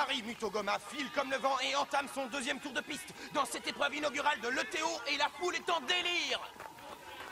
Marie Mutogoma file comme le vent et entame son deuxième tour de piste dans cette épreuve inaugurale de l'ETO et la foule est en délire.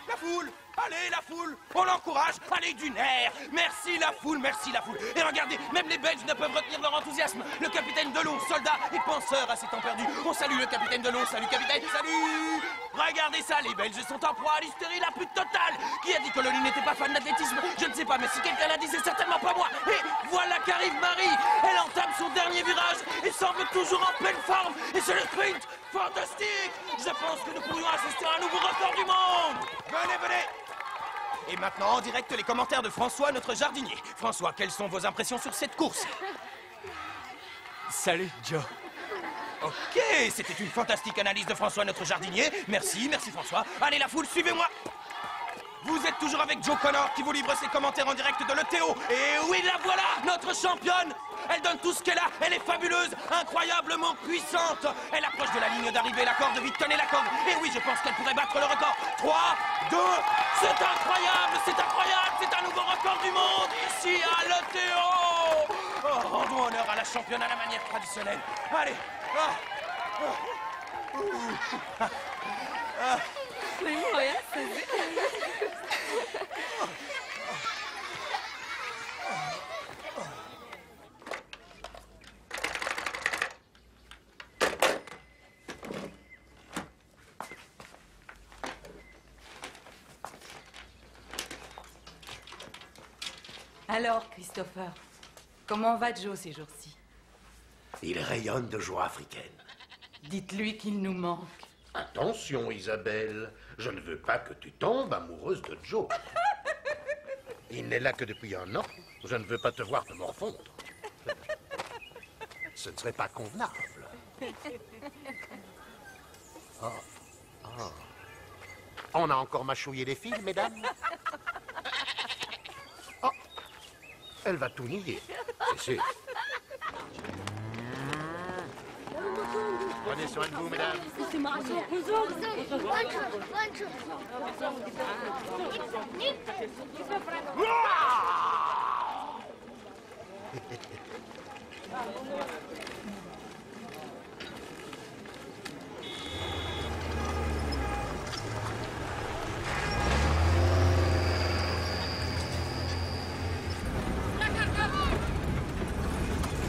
La foule, allez la foule, on l'encourage, allez du nerf. Merci la foule, merci la foule. Et regardez, même les Belges ne peuvent retenir leur enthousiasme. Le capitaine Delon, soldat et penseur à ses temps perdus. On salue le capitaine Delon, salut capitaine, salut. Regardez ça, les Belges sont en proie à l'hystérie la plus totale. Qui a dit que Loli n'était pas fan d'athlétisme? Je ne sais pas, mais si quelqu'un l'a dit, c'est certainement pas moi. Et voilà qu'arrive Marie. Elle entame son dernier virage et semble toujours en pleine forme. Et c'est le sprint fantastique. Je pense que nous pourrions assister à un nouveau record du monde. Venez, venez. Et maintenant, en direct, les commentaires de François, notre jardinier. François, quelles sont vos impressions sur cette course? Salut, Joe. Ok, c'était une fantastique analyse de François, notre jardinier. Merci, merci François. Allez la foule, suivez-moi. Vous êtes toujours avec Joe Connor qui vous livre ses commentaires en direct de l'ETO. Et oui, la voilà, notre championne. Elle donne tout ce qu'elle a, elle est fabuleuse, incroyablement puissante. Elle approche de la ligne d'arrivée, la corde, vite tenez la corde. Et oui, je pense qu'elle pourrait battre le record. 3, 2, c'est incroyable, c'est un nouveau record du monde ici à l'ETO. Oh, rendons honneur à la championne à la manière traditionnelle. Allez. Alors, Christopher, comment va Joe ces jours-ci? Il rayonne de joie africaine. Dites-lui qu'il nous manque. Attention, Isabelle, je ne veux pas que tu tombes amoureuse de Joe. Il n'est là que depuis 1 an. Je ne veux pas te voir te morfondre. Ce ne serait pas convenable. Oh. Oh. On a encore mâchouillé les fils, mesdames. Oh. Elle va tout nier, c'est sûr. Prenez soin de vous, mesdames.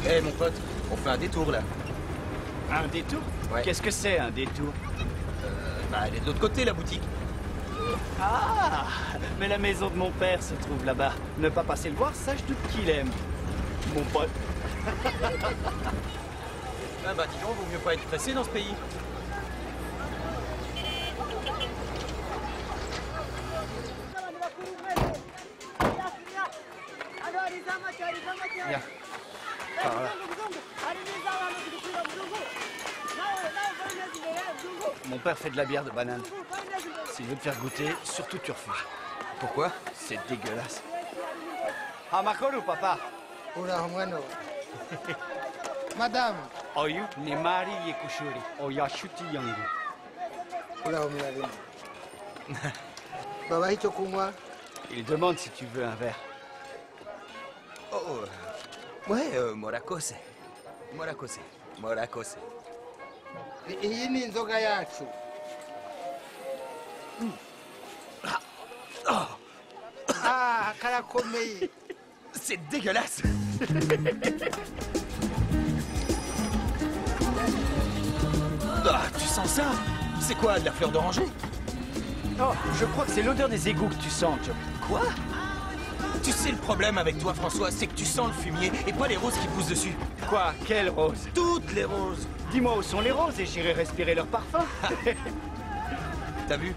Hé, mon pote, on fait un détour, là. Un détour? Ouais. Qu'est-ce que c'est, un détour? Bah, elle est de l'autre côté, la boutique. Ah! Mais la maison de mon père se trouve là-bas. Ne pas passer le voir, ça, je doute qu'il aime. Mon pote. Ah bah, dis donc, vaut mieux pas être pressé dans ce pays. Viens. Par là. Mon père fait de la bière de banane. S'il veut te faire goûter, surtout tu refuses. Pourquoi? C'est dégueulasse. Ah, Makoro, papa. Ura bueno. Madame. Oyu, Nemari Yekushuri. Oyashuti Yangu. Ura omirarima. Baba hicho kunywa. Il demande si tu veux un verre. Oh, ouais, Morakose. Morakose. Morakose. Iyi ni inzoga yacu. Ah, karakomeye. C'est dégueulasse. Ah, tu sens ça? C'est quoi, de la fleur d'oranger? Oh, je crois que c'est l'odeur des égouts que tu sens, Joe. Quoi? Tu sais, le problème avec toi, François, c'est que tu sens le fumier et pas les roses qui poussent dessus. Quoi? Quelle rose? Toutes les roses. Dis-moi où sont les roses et j'irai respirer leur parfum. T'as vu?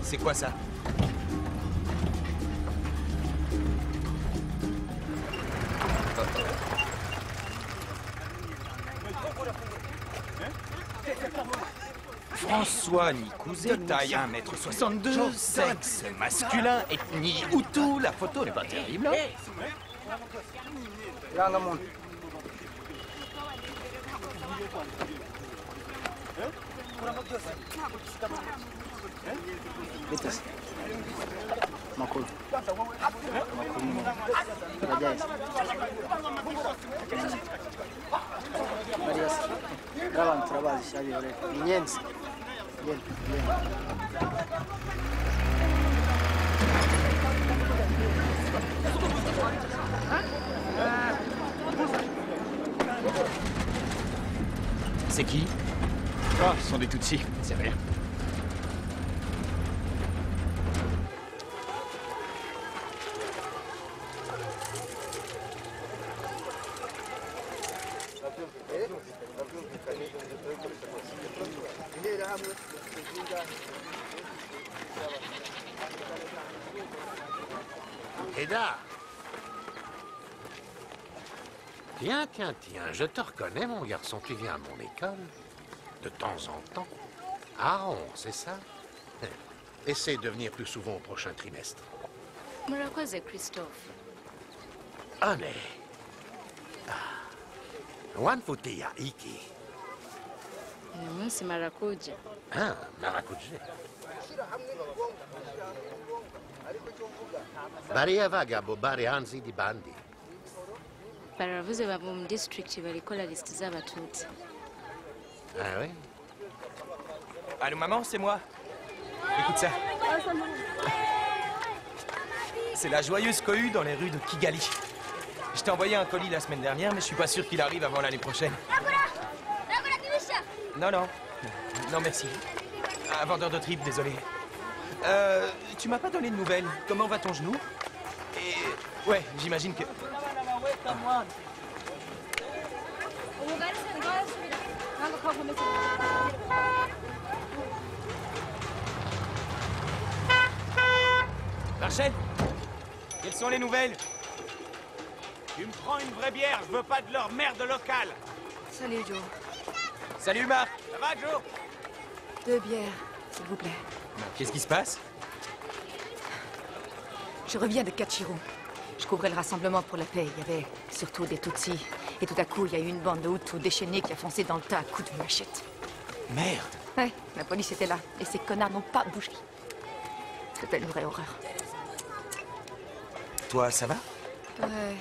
C'est quoi ça? François Nikouzé, taille 1m62, sexe masculin, ethnie Hutu, la photo n'est pas terrible. Bitas. Makuru. Turajyahise. Marias. Abantu turabazi shabi ore. Inyenzi. C'est qui? Oh, ce sont des Tutsis, c'est rien. Eda. Tiens, je te reconnais, mon garçon, tu viens à mon école. De temps en temps. Aaron, c'est ça? Essaie de venir plus souvent au prochain trimestre. Murakoze, Christophe. Ane. Wanfutia iki. Uyu munsi marakuja. Ah, marakuje. Bariavaga bari hanze di bandi. Baravuze bava mu district barikora list z'abatutsi. Ah oui? Allô, maman, c'est moi. Écoute ça. C'est la joyeuse cohue dans les rues de Kigali. Je t'ai envoyé un colis la semaine dernière, mais je suis pas sûr qu'il arrive avant l'année prochaine. Non, merci. Un vendeur de tripes, désolé. Tu m'as pas donné de nouvelles. Comment va ton genou? Et... ouais, j'imagine que... Rachel, quelles sont les nouvelles? Tu me prends une vraie bière, je veux pas de leur merde locale. Salut, Joe. Salut Marc, ça va Joe? 2 bières, s'il vous plaît. Qu'est-ce qui se passe? Je reviens de Kachiro. Je couvrais le rassemblement pour la paix. Il y avait surtout des Tutsis. Et tout à coup, il y a eu une bande de Hutus déchaînés qui a foncé dans le tas à coups de machette. Merde. Ouais, la police était là. Et ces connards n'ont pas bougé. C'était une vraie horreur. Toi, ça va? Ouais.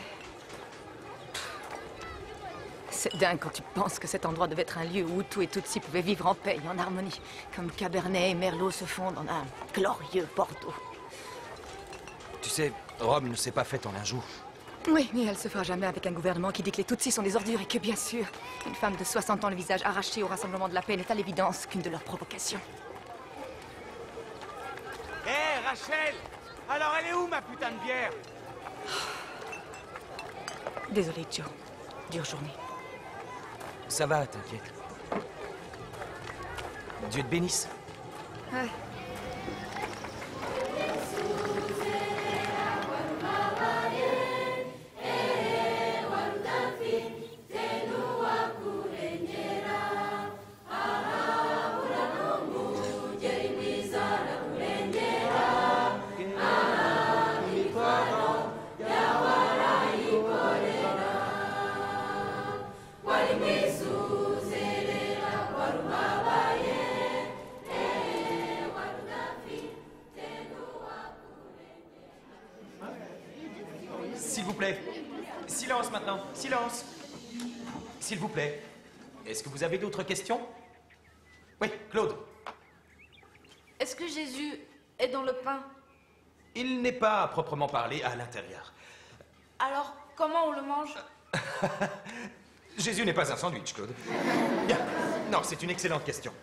C'est dingue quand tu penses que cet endroit devait être un lieu où Hutus et Tutsis pouvaient vivre en paix et en harmonie. Comme Cabernet et Merlot se fondent en un glorieux Bordeaux. Tu sais, Rome ne s'est pas faite en un jour. Oui, mais elle se fera jamais avec un gouvernement qui dit que les Tutsis sont des ordures et que, bien sûr, une femme de 60 ans le visage arraché au rassemblement de la paix n'est à l'évidence qu'une de leurs provocations. Hé, Rachel! Alors elle est où, ma putain de bière? Désolée, Joe. Dure journée. Ça va, t'inquiète. Dieu te bénisse. Ouais. S'il vous plaît. Silence maintenant. Silence. S'il vous plaît. Est-ce que vous avez d'autres questions? Oui, Claude. Est-ce que Jésus est dans le pain? Il n'est pas à proprement parler à l'intérieur. Alors, comment on le mange? Jésus n'est pas un sandwich, Claude. Bien. Non, c'est une excellente question.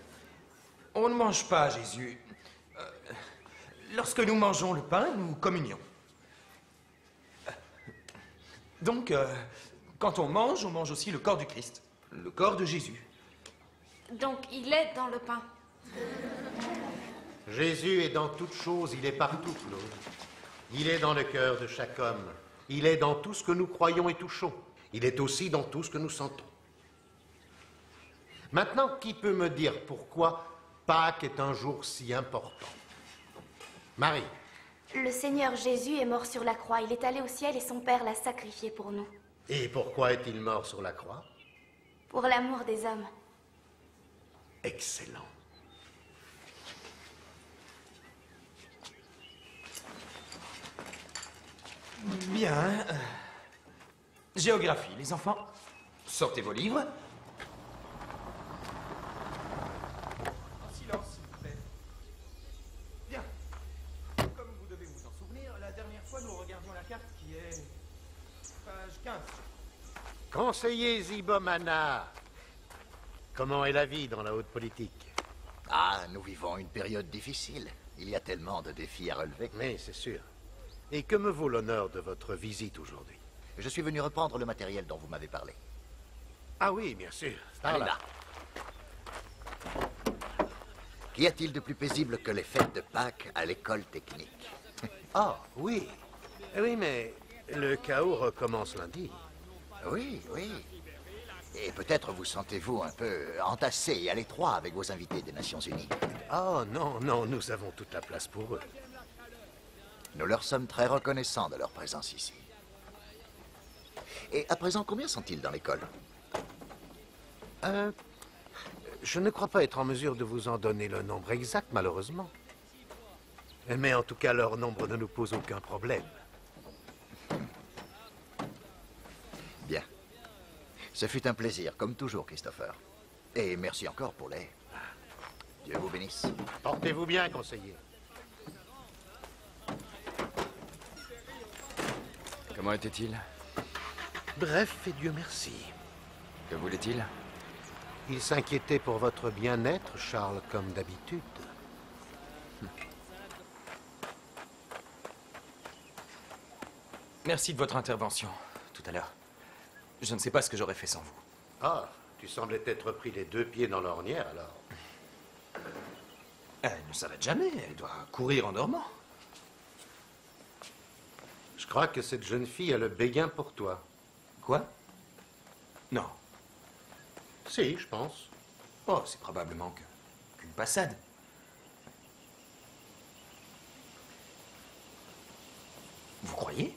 On ne mange pas Jésus. Lorsque nous mangeons le pain, nous communions. Donc, quand on mange aussi le corps du Christ, le corps de Jésus. Donc, il est dans le pain. Jésus est dans toute chose, il est partout, Claude. Il est dans le cœur de chaque homme. Il est dans tout ce que nous croyons et touchons. Il est aussi dans tout ce que nous sentons. Maintenant, qui peut me dire pourquoi Pâques est un jour si important? Marie. Le Seigneur Jésus est mort sur la croix. Il est allé au ciel et son Père l'a sacrifié pour nous. Et pourquoi est-il mort sur la croix? Pour l'amour des hommes. Excellent. Bien. Géographie, les enfants. Sortez vos livres. En silence, s'il vous plaît. Bien. Comme vous devez vous en souvenir, la dernière fois, nous regardions la carte qui est... page 15. Conseiller Zibomana, comment est la vie dans la haute politique? Ah, nous vivons une période difficile. Il y a tellement de défis à relever. Mais c'est sûr. Et que me vaut l'honneur de votre visite aujourd'hui? Je suis venu reprendre le matériel dont vous m'avez parlé. Ah oui, bien sûr. Allez là. Qu'y a-t-il de plus paisible que les fêtes de Pâques à l'école technique? Ah, oui. Oui, mais le chaos recommence lundi. Oui, oui. Et peut-être vous sentez-vous un peu entassé et à l'étroit avec vos invités des Nations Unies. Oh non, non, nous avons toute la place pour eux. Nous leur sommes très reconnaissants de leur présence ici. Et à présent, combien sont-ils dans l'école? Je ne crois pas être en mesure de vous en donner le nombre exact, malheureusement. Mais en tout cas, leur nombre ne nous pose aucun problème. Bien. Ce fut un plaisir, comme toujours, Christopher. Et merci encore pour les... Dieu vous bénisse. Portez-vous bien, conseiller. Comment était-il? Bref, et Dieu merci. Que voulait-il? Il s'inquiétait pour votre bien-être, Charles, comme d'habitude. Merci de votre intervention, tout à l'heure. Je ne sais pas ce que j'aurais fait sans vous. Ah, tu semblais être pris les deux pieds dans l'ornière, alors. Elle ne s'arrête jamais, elle doit courir en dormant. Je crois que cette jeune fille a le béguin pour toi. Quoi? Non. Si, je pense. Oh, c'est probablement qu'une passade. Vous croyez?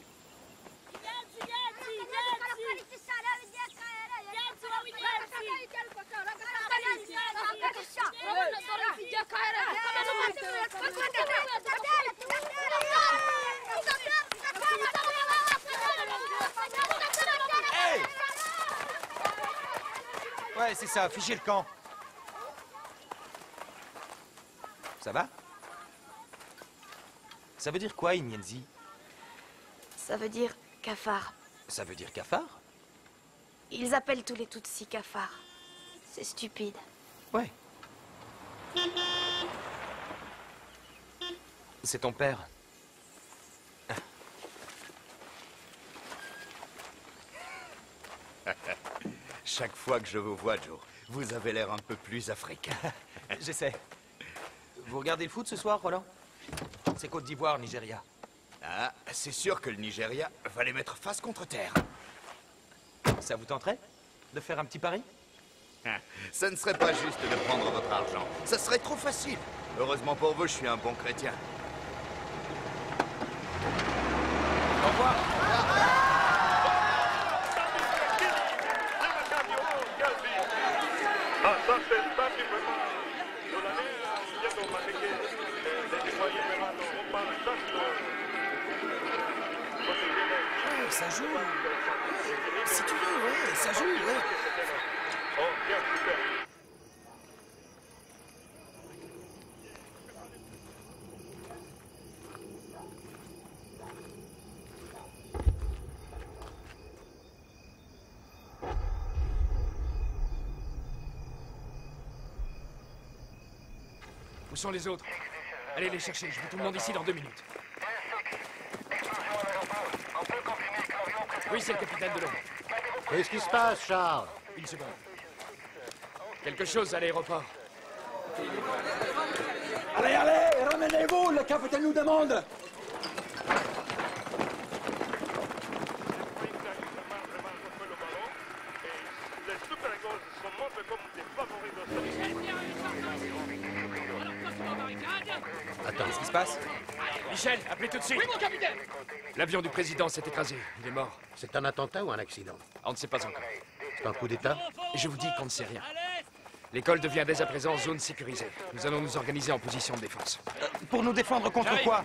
Hey! Ouais, c'est ça, fichez le camp. Ça va? Ça veut dire quoi, Inyenzi? Ça veut dire cafard. Ça veut dire cafard? Ils appellent tous les Tutsis cafards. C'est stupide. Ouais. C'est ton père. Chaque fois que je vous vois, Joe, vous avez l'air un peu plus africain. J'essaie. Vous regardez le foot ce soir, Roland? C'est Côte d'Ivoire, Nigeria. Ah, c'est sûr que le Nigeria va les mettre face contre terre. Ça vous tenterait de faire un petit pari? Ça ne serait pas juste de prendre votre argent. Ça serait trop facile. Heureusement pour vous, je suis un bon chrétien. Au revoir. Ça joue. Si tu veux, ouais, ça joue, ouais. Où sont les autres? Allez les chercher, je veux tout le monde ici dans 2 minutes. Oui, c'est le capitaine de l'homme. Qu'est-ce qui se passe, Charles? Une seconde. Quelque chose à l'aéroport. Allez, allez, ramenez-vous, le capitaine nous demande. Attends. Qu'est-ce qui se passe? Michel, appelez tout de suite. Oui, mon capitaine. L'avion du président s'est écrasé. Il est mort. C'est un attentat ou un accident? On ne sait pas encore. C'est un coup d'État? Je vous dis qu'on ne sait rien. L'école devient dès à présent zone sécurisée. Nous allons nous organiser en position de défense. Pour nous défendre contre quoi?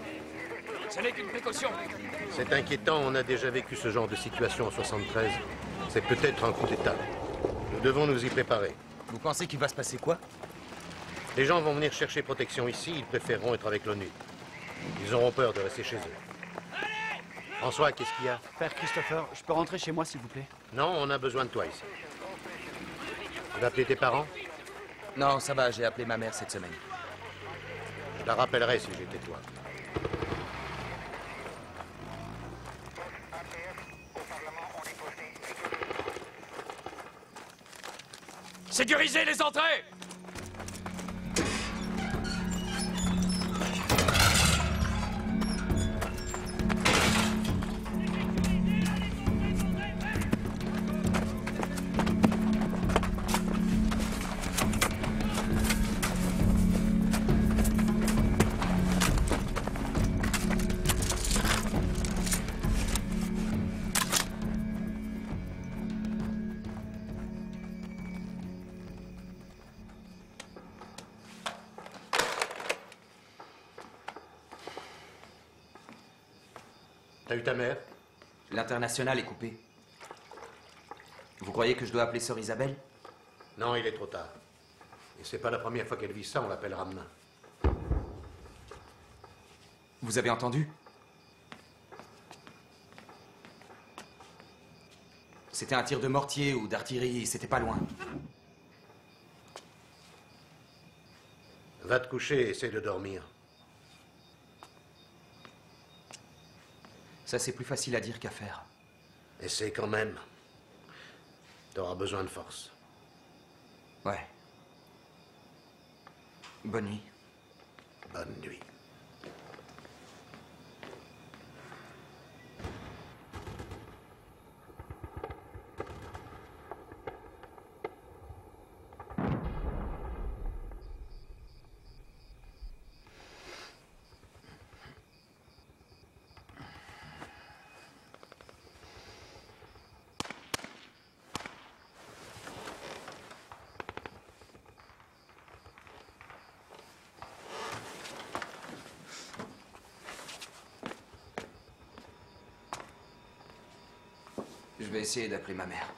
Ce n'est qu'une précaution. C'est inquiétant, on a déjà vécu ce genre de situation en 73. C'est peut-être un coup d'État. Nous devons nous y préparer. Vous pensez qu'il va se passer quoi? Les gens vont venir chercher protection ici, ils préféreront être avec l'ONU. Ils auront peur de rester chez eux. François, qu'est-ce qu'il y a? Père Christopher, je peux rentrer chez moi, s'il vous plaît? Non, on a besoin de toi ici. Tu vas appeler tes parents? Non, ça va, j'ai appelé ma mère cette semaine. Je la rappellerai si j'étais toi. Sécurisez les entrées! T'as eu ta mère? L'international est coupé. Vous croyez que je dois appeler sœur Isabelle? Non, il est trop tard. Et c'est pas la première fois qu'elle vit ça, on l'appellera demain. Vous avez entendu? C'était un tir de mortier ou d'artillerie, c'était pas loin. Va te coucher et essaie de dormir. Ça, c'est plus facile à dire qu'à faire. Essaie quand même. T'auras besoin de force. Ouais. Bonne nuit. Bonne nuit. Je vais essayer d'appeler ma mère.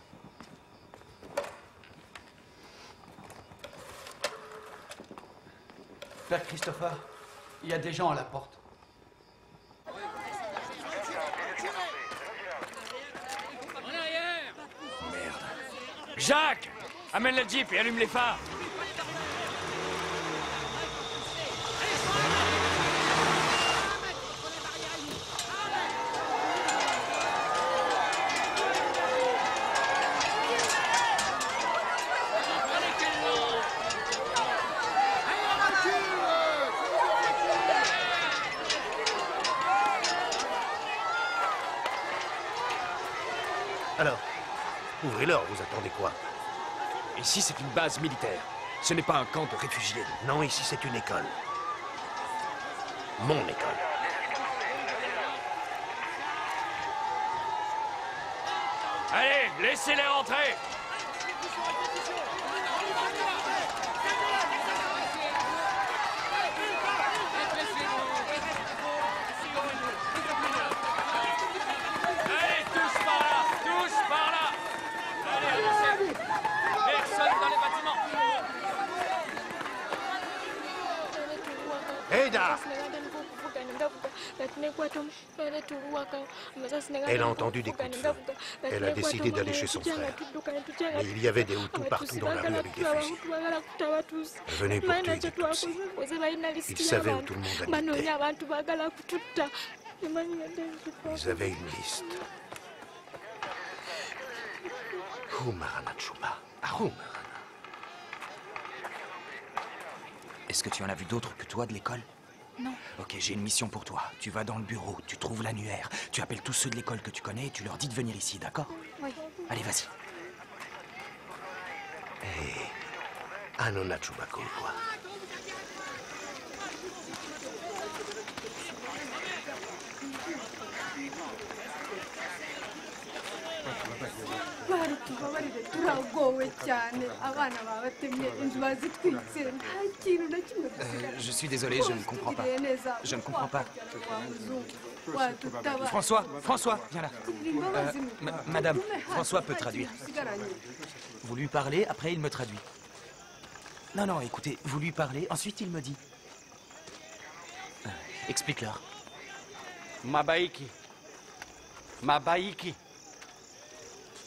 Père Christopher, il y a des gens à la porte. Merde. Jacques! Amène le jeep et allume les phares. Alors, ouvrez-leur, vous attendez quoi? Ici, c'est une base militaire. Ce n'est pas un camp de réfugiés. Non, ici, c'est une école. Mon école. Allez, laissez-les rentrer! Allez, tous par là! Tous par là! Allez, avancez! Personne dans les bâtiments! Ada! Elle a entendu des coups de feu. Elle a décidé d'aller chez son frère. Mais il y avait des Hutus partout dans la rue avec des fusils. Elle venait pour tuer des Tutsis. Ils savaient où tout le monde habitait. Ils avaient une liste. Humarana Chuba. Humarana. Est-ce que tu en as vu d'autres que toi de l'école? Non. Ok, j'ai une mission pour toi. Tu vas dans le bureau, tu trouves l'annuaire, tu appelles tous ceux de l'école que tu connais et tu leur dis de venir ici, d'accord? Oui. Allez, vas-y. Hé, Anona Chubako, quoi. baritubabarire turagowe cyane abana babatemye inzu bazitwitse nta kintu na kimwe Je suis désolé, je ne comprends pas. Je ne comprends pas. François, viens là. Madame, François peut traduire. Vous lui parlez, après il me traduit. Non, écoutez, vous lui parlez, ensuite il me dit. Explique-leur. Mabaiki.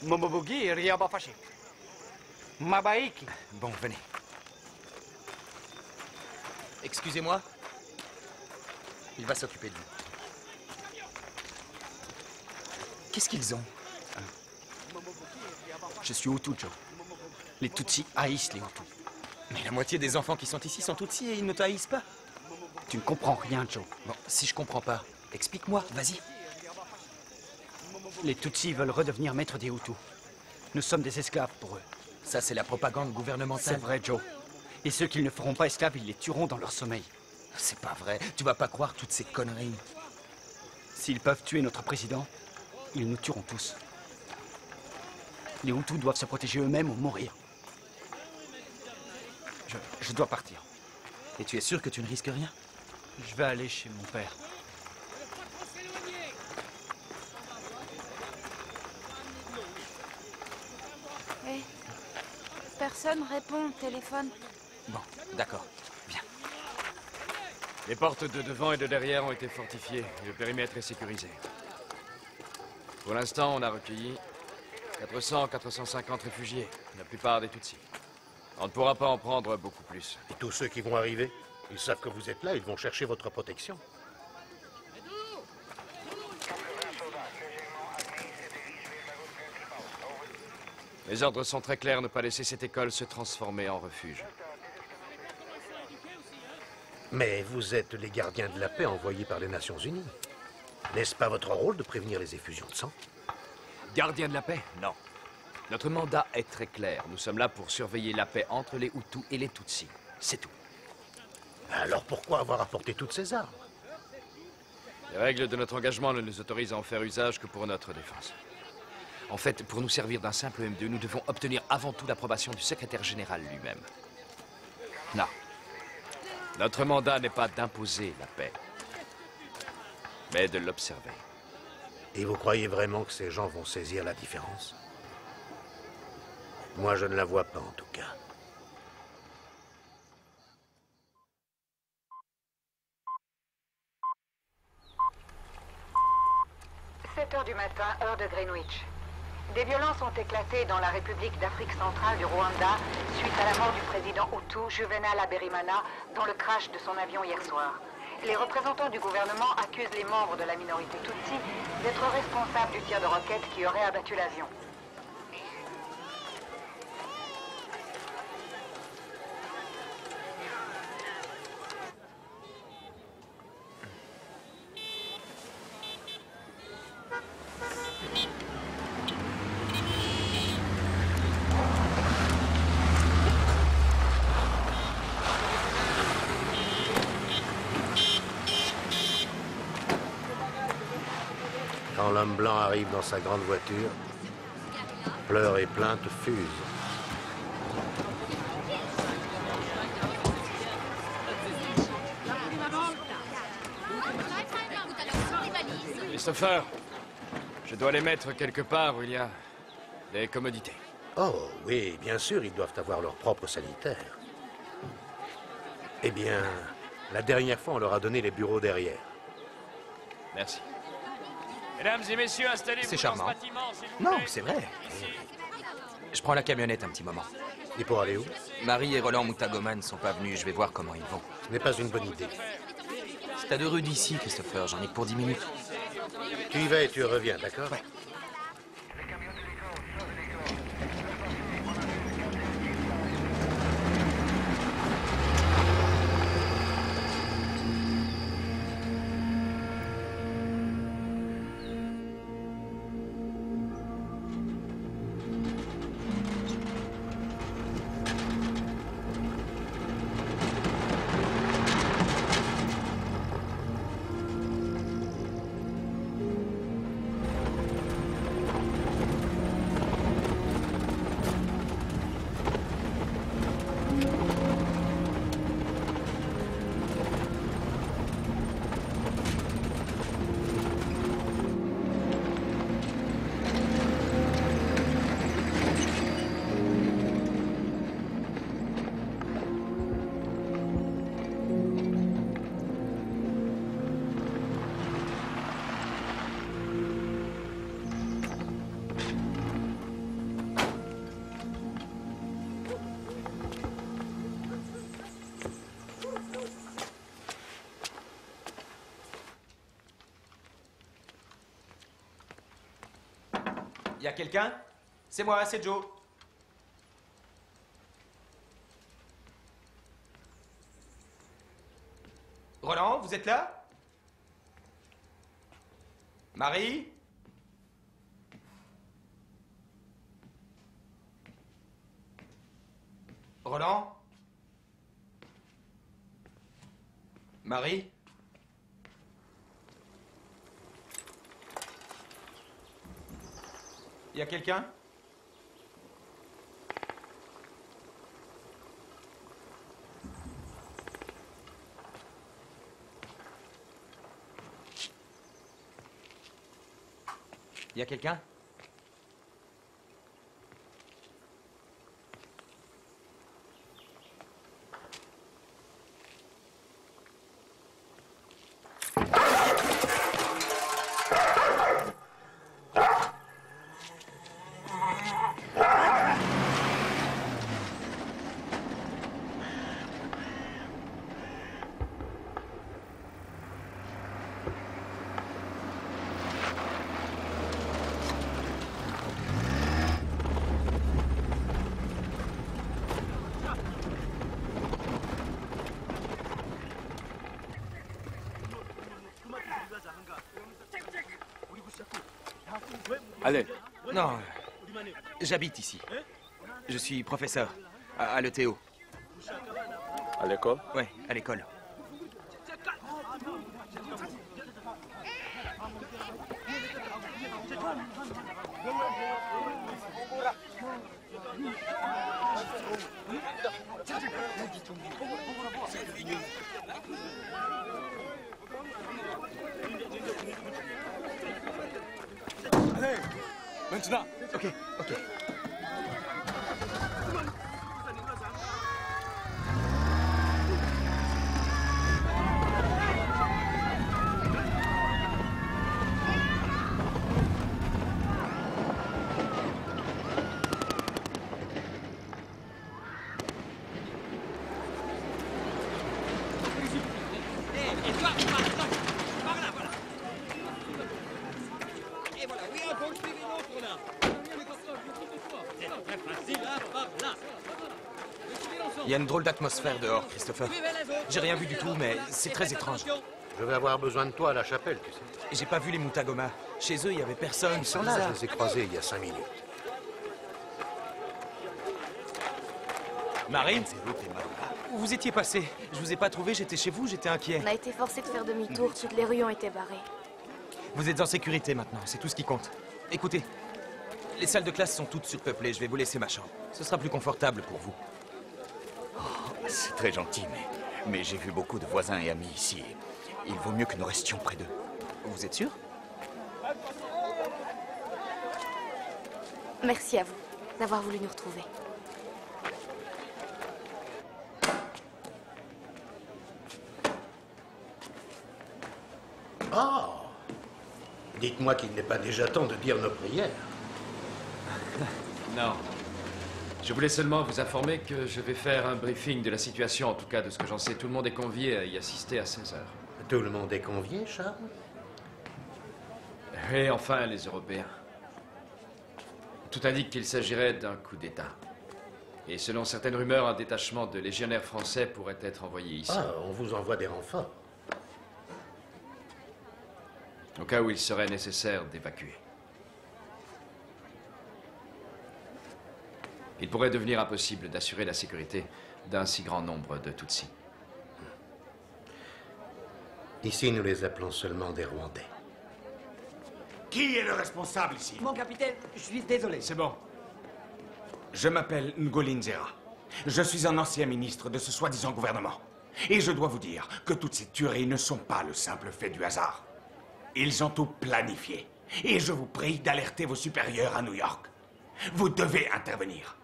Momobogi Riabafashi. Mabaiki. Bon, venez. Excusez-moi. Il va s'occuper de vous. Qu'est-ce qu'ils ont? Je suis Hutu, Joe. Les Tutsis haïssent les Hutus. Mais la moitié des enfants qui sont ici sont Tutsis et ils ne t'haïssent pas. Tu ne comprends rien, Joe. Bon, si je comprends pas, explique-moi, vas-y. Les Tutsis veulent redevenir maîtres des Hutus. Nous sommes des esclaves pour eux. Ça, c'est la propagande gouvernementale. C'est vrai, Joe. Et ceux qu'ils ne feront pas esclaves, ils les tueront dans leur sommeil. C'est pas vrai. Tu vas pas croire toutes ces conneries. S'ils peuvent tuer notre président, ils nous tueront tous. Les Hutus doivent se protéger eux-mêmes ou mourir. Je dois partir. Et tu es sûr que tu ne risques rien? Je vais aller chez mon père. Hé, personne répond au téléphone. Bon, d'accord. Viens. Les portes de devant et de derrière ont été fortifiées. Et le périmètre est sécurisé. Pour l'instant, on a recueilli 400-450 réfugiés, la plupart des Tutsis. On ne pourra pas en prendre beaucoup plus. Et tous ceux qui vont arriver, ils savent que vous êtes là, ils vont chercher votre protection. Les ordres sont très clairs, ne pas laisser cette école se transformer en refuge. Mais vous êtes les gardiens de la paix envoyés par les Nations Unies. N'est-ce pas votre rôle de prévenir les effusions de sang? Gardien de la paix? Non. Notre mandat est très clair. Nous sommes là pour surveiller la paix entre les Hutus et les Tutsis. C'est tout. Alors pourquoi avoir apporté toutes ces armes? Les règles de notre engagement ne nous autorisent à en faire usage que pour notre défense. En fait, pour nous servir d'un simple M2, nous devons obtenir avant tout l'approbation du secrétaire général lui-même. Non. Notre mandat n'est pas d'imposer la paix, mais de l'observer. Et vous croyez vraiment que ces gens vont saisir la différence? Moi, je ne la vois pas, en tout cas. « 7 heures du matin, heure de Greenwich. Des violences ont éclaté dans la République d'Afrique centrale du Rwanda suite à la mort du président Hutu Juvenal Habyarimana dans le crash de son avion hier soir. Les représentants du gouvernement accusent les membres de la minorité Tutsi d'être responsables du tir de roquettes qui aurait abattu l'avion. Quand l'homme blanc arrive dans sa grande voiture, pleurs et plaintes fusent. Christopher, je dois les mettre quelque part où il y a des commodités. Oh, oui, bien sûr, ils doivent avoir leur propre sanitaire. Eh bien, la dernière fois, on leur a donné les bureaux derrière. Merci. Mesdames et messieurs, installez-vous C'est dans charmant. ce bâtiment, s'il vous Non, plaît. c'est vrai. Je prends la camionnette un petit moment. Et pour aller où? Marie et Roland Moutagoman ne sont pas venus, je vais voir comment ils vont. Ce n'est pas une bonne idée. C'est à 2 rues d'ici, Christopher, j'en ai que pour 10 minutes. Tu y vas et tu reviens, d'accord? Ouais. Y a quelqu'un? C'est moi, c'est Joe. Roland, vous êtes là? Marie? Roland? Marie? Y a quelqu'un? Y a quelqu'un? Allez. Non, j'habite ici. Je suis professeur à l'ETO. À l'école? Ouais, à l'école. Allez, maintenant. Ok, ok. Il y a une drôle d'atmosphère dehors, Christopher. J'ai rien vu du tout, mais c'est très étrange. Je vais avoir besoin de toi à la chapelle, tu sais. J'ai pas vu les Mutagoma. Chez eux, il y avait personne. Ils sont là, je les ai croisés il y a 5 minutes. Marie, où vous étiez passé? Je vous ai pas trouvé, j'étais chez vous, j'étais inquiet. On a été forcé de faire demi-tour, toutes les rues ont été barrées. Vous êtes en sécurité maintenant, c'est tout ce qui compte. Écoutez, les salles de classe sont toutes surpeuplées, je vais vous laisser ma chambre. Ce sera plus confortable pour vous. C'est très gentil, mais j'ai vu beaucoup de voisins et amis ici. Il vaut mieux que nous restions près d'eux. Vous êtes sûr? Merci à vous d'avoir voulu nous retrouver. Oh! Dites-moi qu'il n'est pas déjà temps de dire nos prières. Non. Je voulais seulement vous informer que je vais faire un briefing de la situation, en tout cas de ce que j'en sais. Tout le monde est convié à y assister à 16 heures. Tout le monde est convié, Charles? Et enfin, les Européens. Tout indique qu'il s'agirait d'un coup d'État. Et selon certaines rumeurs, un détachement de légionnaires français pourrait être envoyé ici. Ah, on vous envoie des renforts. Au cas où il serait nécessaire d'évacuer. Il pourrait devenir impossible d'assurer la sécurité d'un si grand nombre de Tutsis. Ici, nous les appelons seulement des Rwandais. Qui est le responsable ici? Mon capitaine, je suis désolé. C'est bon. Je m'appelle Ngoli Nzera. Je suis un ancien ministre de ce soi-disant gouvernement. Et je dois vous dire que toutes ces tueries ne sont pas le simple fait du hasard. Ils ont tout planifié. Et je vous prie d'alerter vos supérieurs à New York. Vous devez intervenir.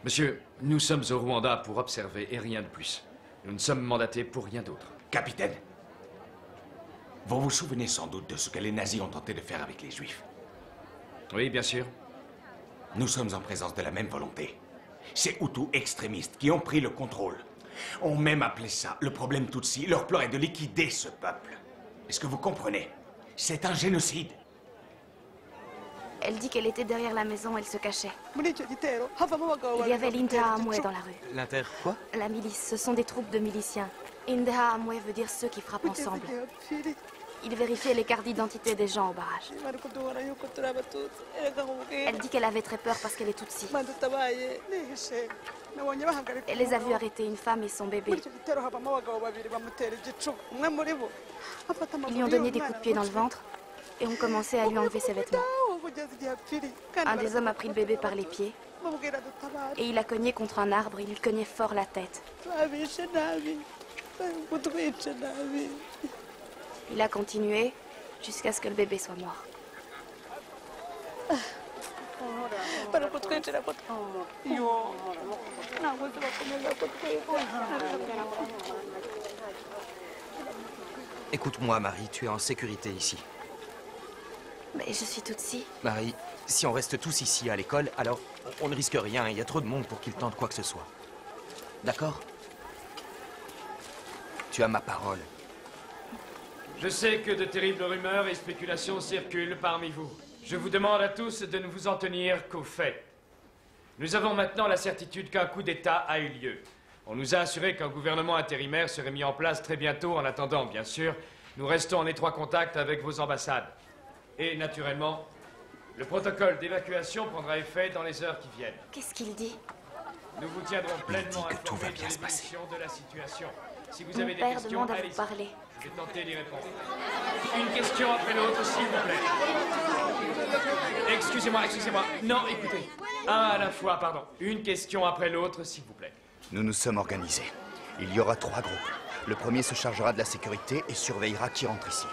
Monsieur, nous sommes au Rwanda pour observer et rien de plus. Nous ne sommes mandatés pour rien d'autre. Capitaine, vous vous souvenez sans doute de ce que les nazis ont tenté de faire avec les Juifs? Oui, bien sûr. Nous sommes en présence de la même volonté. Ces Hutus extrémistes qui ont pris le contrôle ont même appelé ça le problème Tutsi. Leur plan est de liquider ce peuple. Est-ce que vous comprenez? C'est un génocide. Elle dit qu'elle était derrière la maison, elle se cachait. Il y avait l'Indeha Amwe dans la rue. L'Inter quoi? La milice, ce sont des troupes de miliciens. Indeha Amwe veut dire ceux qui frappent ensemble. Ils vérifiaient les cartes d'identité des gens au barrage. Elle dit qu'elle avait très peur parce qu'elle est Tutsi. Elle les a vus arrêter une femme et son bébé. Ils lui ont donné des coups de pied dans le ventre et ont commencé à lui enlever ses vêtements. Un des hommes a pris le bébé par les pieds et il a cogné contre un arbre. Il lui cognait fort la tête. Il a continué jusqu'à ce que le bébé soit mort. Écoute-moi, Marie, tu es en sécurité ici. Mais je suis Tutsi. Marie, si on reste tous ici à l'école, alors on ne risque rien. Il y a trop de monde pour qu'ils tentent quoi que ce soit. D'accord? Tu as ma parole. Je sais que de terribles rumeurs et spéculations circulent parmi vous. Je vous demande à tous de ne vous en tenir qu'aux faits. Nous avons maintenant la certitude qu'un coup d'État a eu lieu. On nous a assuré qu'un gouvernement intérimaire serait mis en place très bientôt. En attendant, bien sûr, nous restons en étroit contact avec vos ambassades. Et, naturellement, le protocole d'évacuation prendra effet dans les heures qui viennent. Qu'est-ce qu'il dit? Nous vous tiendrons pleinement informés de l'évolution de la situation. Si vous avez des questions, demande à vous allez-y. parler. Je vais tenter d'y répondre. Une question après l'autre, s'il vous plaît. Excusez-moi. Non, écoutez. Un à la fois, pardon. Une question après l'autre, s'il vous plaît. Nous nous sommes organisés. Il y aura 3 groupes. Le premier se chargera de la sécurité et surveillera qui rentre ici.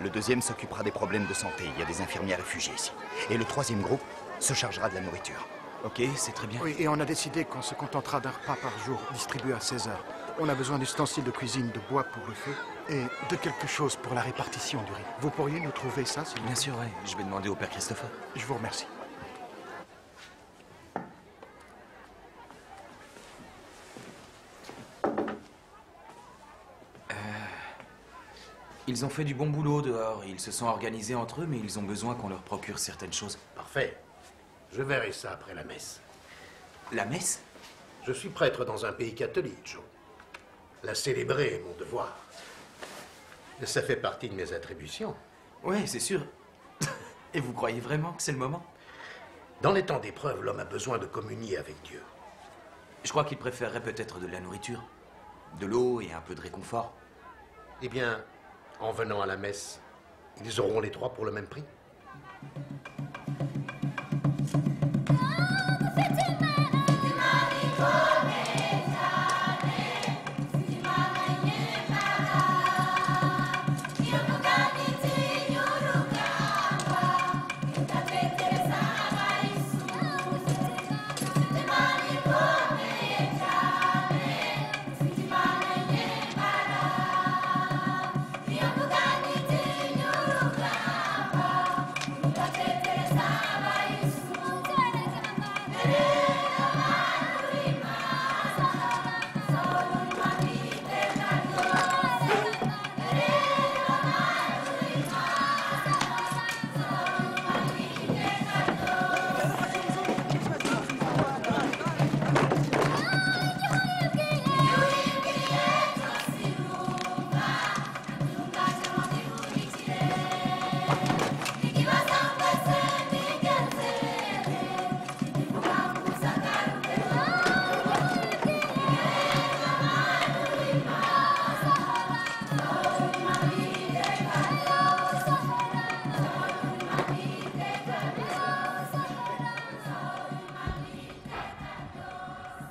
Le deuxième s'occupera des problèmes de santé. Il y a des infirmiers réfugiés ici. Et le troisième groupe se chargera de la nourriture. Ok, c'est très bien. Oui, et on a décidé qu'on se contentera d'un repas par jour, distribué à 16 heures. On a besoin d'ustensiles de cuisine, de bois pour le feu et de quelque chose pour la répartition du riz. Vous pourriez nous trouver ça, s'il vous plaît? Bien sûr, oui. Je vais demander au père Christopher. Je vous remercie. Ils ont fait du bon boulot dehors. Ils se sont organisés entre eux, mais ils ont besoin qu'on leur procure certaines choses. Parfait. Je verrai ça après la messe. La messe? Je suis prêtre dans un pays catholique, Joe. La célébrer est mon devoir. Et ça fait partie de mes attributions. Oui, c'est sûr. Et vous croyez vraiment que c'est le moment? Dans les temps d'épreuve, l'homme a besoin de communier avec Dieu. Je crois qu'il préférerait peut-être de la nourriture, de l'eau et un peu de réconfort. Eh bien, en venant à la messe, ils auront les 3 pour le même prix.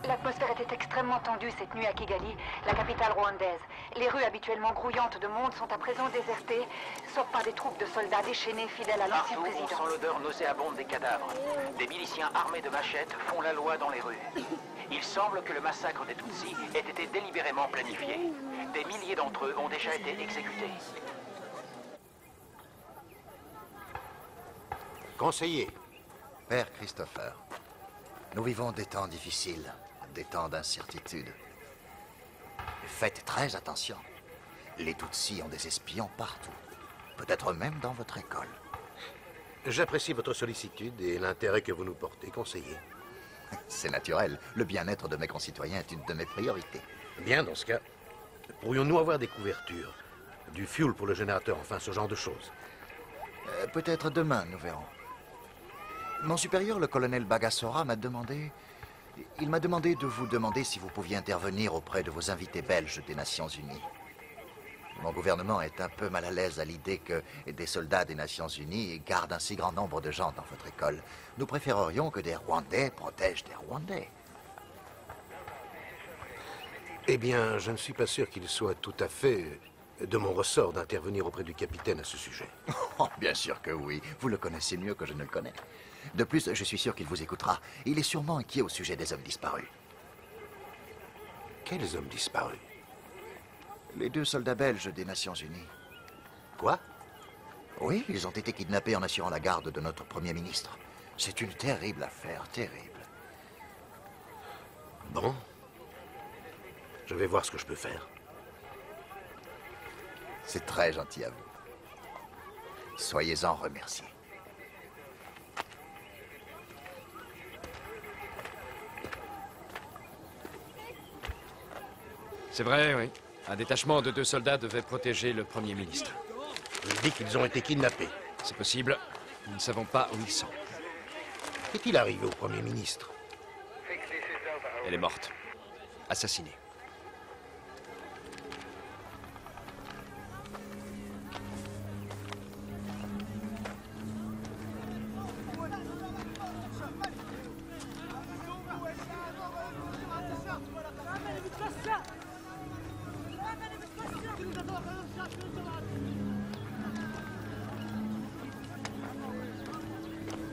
L'atmosphère était extrêmement tendue cette nuit à Kigali, la capitale rwandaise. Les rues habituellement grouillantes de monde sont à présent désertées, sauf par des troupes de soldats déchaînés fidèles à l'ancien Partout, président. on sent l'odeur nauséabonde des cadavres. Des miliciens armés de machettes font la loi dans les rues. Il semble que le massacre des Tutsis ait été délibérément planifié. Des milliers d'entre eux ont déjà été exécutés. Conseiller. Père Christopher, nous vivons des temps difficiles, des temps d'incertitude. Faites très attention. Les Tutsis ont des espions partout, peut-être même dans votre école. J'apprécie votre sollicitude et l'intérêt que vous nous portez, conseiller. C'est naturel. Le bien-être de mes concitoyens est une de mes priorités. Bien, dans ce cas, pourrions-nous avoir des couvertures? Du fuel pour le générateur, enfin, ce genre de choses. Peut-être demain, nous verrons. Mon supérieur, le colonel Bagassora, m'a demandé... Il m'a demandé de vous demander si vous pouviez intervenir auprès de vos invités belges des Nations Unies. Mon gouvernement est un peu mal à l'aise à l'idée que des soldats des Nations Unies gardent un si grand nombre de gens dans votre école. Nous préférerions que des Rwandais protègent des Rwandais. Eh bien, je ne suis pas sûr qu'il soit tout à fait de mon ressort d'intervenir auprès du capitaine à ce sujet. Oh, bien sûr que oui. Vous le connaissez mieux que je ne le connais. De plus, je suis sûr qu'il vous écoutera. Il est sûrement inquiet au sujet des hommes disparus. Quels hommes disparus? Les 2 soldats belges des Nations Unies. Quoi? Oui, ils ont été kidnappés en assurant la garde de notre Premier ministre. C'est une terrible affaire, terrible. Bon. Je vais voir ce que je peux faire. C'est très gentil à vous. Soyez-en remerciés. C'est vrai, oui. Un détachement de 2 soldats devait protéger le Premier ministre. Il dit qu'ils ont été kidnappés. C'est possible. Nous ne savons pas où ils sont. Qu'est-il arrivé au Premier ministre? Elle est morte. Assassinée.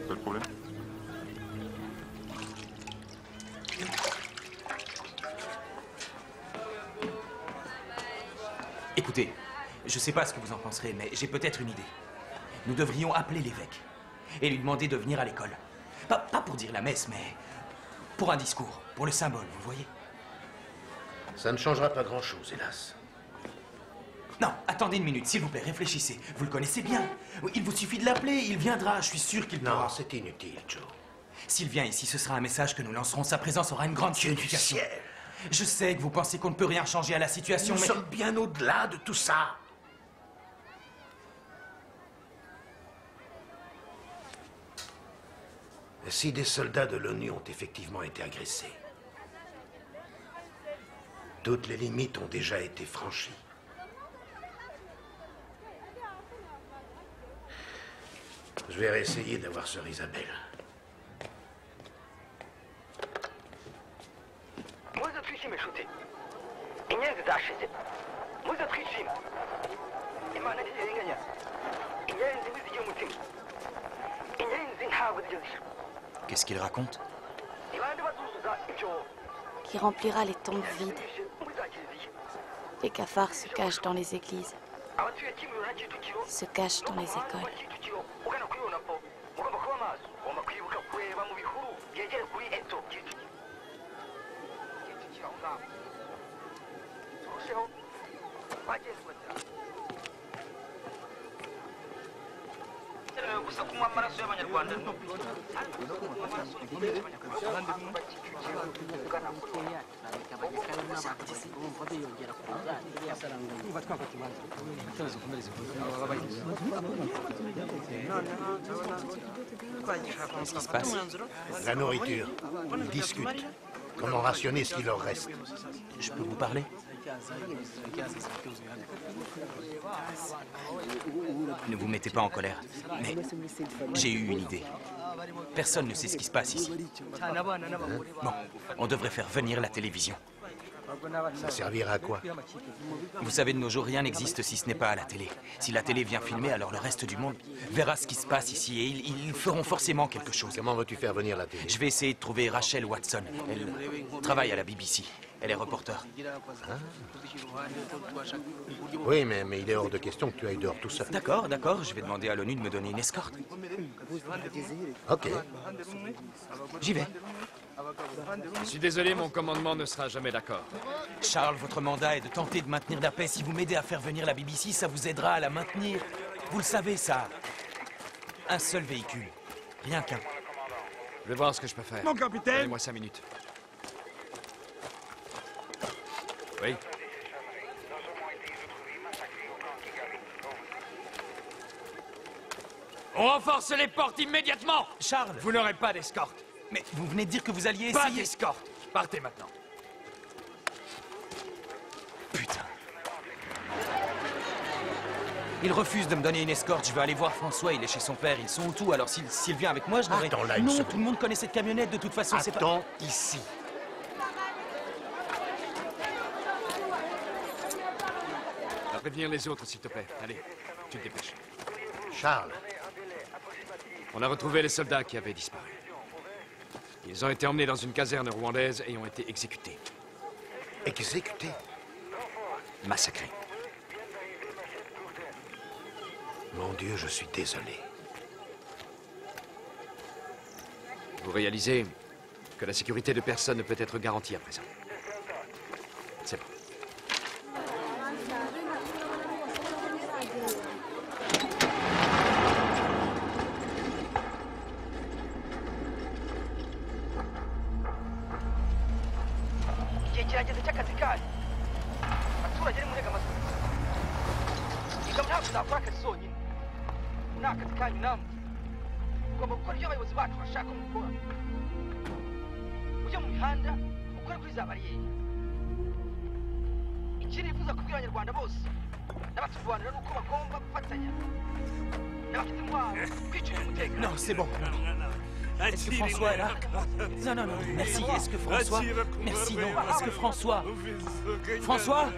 Pas de problème. Écoutez, je sais pas ce que vous en penserez, mais j'ai peut-être une idée. Nous devrions appeler l'évêque et lui demander de venir à l'école. Pas pour dire la messe, mais pour un discours, pour le symbole, vous voyez? Ça ne changera pas grand-chose, hélas. Non, attendez une minute, s'il vous plaît, réfléchissez. Vous le connaissez bien. Il vous suffit de l'appeler, il viendra, je suis sûr qu'il pourra. Non, c'est inutile, Joe. S'il vient ici, ce sera un message que nous lancerons. Sa présence aura une grande signification. Je sais que vous pensez qu'on ne peut rien changer à la situation, Nous mais... sommes bien au-delà de tout ça. Si des soldats de l'ONU ont effectivement été agressés, toutes les limites ont déjà été franchies. Je vais réessayer d'avoir Sœur Isabelle. muze twishime nshuti inyenzi zashize muze twishime imana ntirenganya inyenzi ntizigira umutima inyenzi ntabwo zijya zishira Qu'est-ce qu'il raconte? ibandi bazuzuza ibyo Qui remplira les tombes vides. muri za kiliziya Les cafards se cachent dans les églises, abatuye Kimihurura na Kicukiro se cachent dans les écoles. Kicukiro ugana kuri Onapo mugomba kuba maso ugomba kwibuka kureba mu bihuru byegere kuri Eto Kicukiro aho ngaho turusheho bagenzi gusa kunywa amaraso y'abanyarwanda no Qu'est-ce qui se passe? La nourriture. Ils discutent. Comment rationner ce qui leur reste? Je peux vous parler? Ne vous mettez pas en colère, mais j'ai eu une idée. Personne ne sait ce qui se passe ici. Bon, on devrait faire venir la télévision. Ça servira à quoi? Vous savez, de nos jours, rien n'existe si ce n'est pas à la télé. Si la télé vient filmer, alors le reste du monde verra ce qui se passe ici et ils feront forcément quelque chose. Comment veux-tu faire venir la télé? Je vais essayer de trouver Rachel Watson. Elle travaille à la BBC. Elle est reporter. Ah. Oui, mais il est hors de question que tu ailles dehors tout seul. D'accord, d'accord. Je vais demander à l'ONU de me donner une escorte. Ok. J'y vais. Je suis désolé, mon commandement ne sera jamais d'accord. Charles, votre mandat est de tenter de maintenir la paix. Si vous m'aidez à faire venir la BBC, ça vous aidera à la maintenir. Vous le savez, ça. un seul véhicule. Rien qu'un. Je vais voir ce que je peux faire. Mon capitaine. Donnez-moi 5 minutes. Oui. On renforce les portes immédiatement! Charles! Vous n'aurez pas d'escorte. Mais vous venez de dire que vous alliez Pas essayer... d'escorte. Partez maintenant. Putain. Il refuse de me donner une escorte. Je veux aller voir François, il est chez son père. Ils sont où tout? Alors s'il vient avec moi, je n'aurai... Attends là une Non, seconde. tout le monde connaît cette camionnette. De toute façon, c'est pas... Attends ici. Va prévenir les autres, s'il te plaît. Allez, tu te dépêches. Charles. On a retrouvé les soldats qui avaient disparu. Ils ont été emmenés dans une caserne rwandaise et ont été exécutés. Exécutés? Massacrés. Mon Dieu, je suis désolé. Vous réalisez que la sécurité de personne ne peut être garantie à présent. C'est bon. igihe kirageze cy'akazi kanyu abaturage ni murega amatwi ingabo ntabwo zakora akazi zonyine ni akazi kanyu namwe ugomba gukora ibyo abayobozi bacu bashaka ko mukora ujye mu mihanda ukore kuri za bariyeri ikindi nifuza kubwira abanyarwanda bose n'abaturwanira ni uko bagomba gufatanya n'abafite intwaro kwicungira umutekano. Non, c'est bon. Est-ce que François est là? Non, non, non, merci. Est-ce que François... Merci, non. Est-ce que François... François?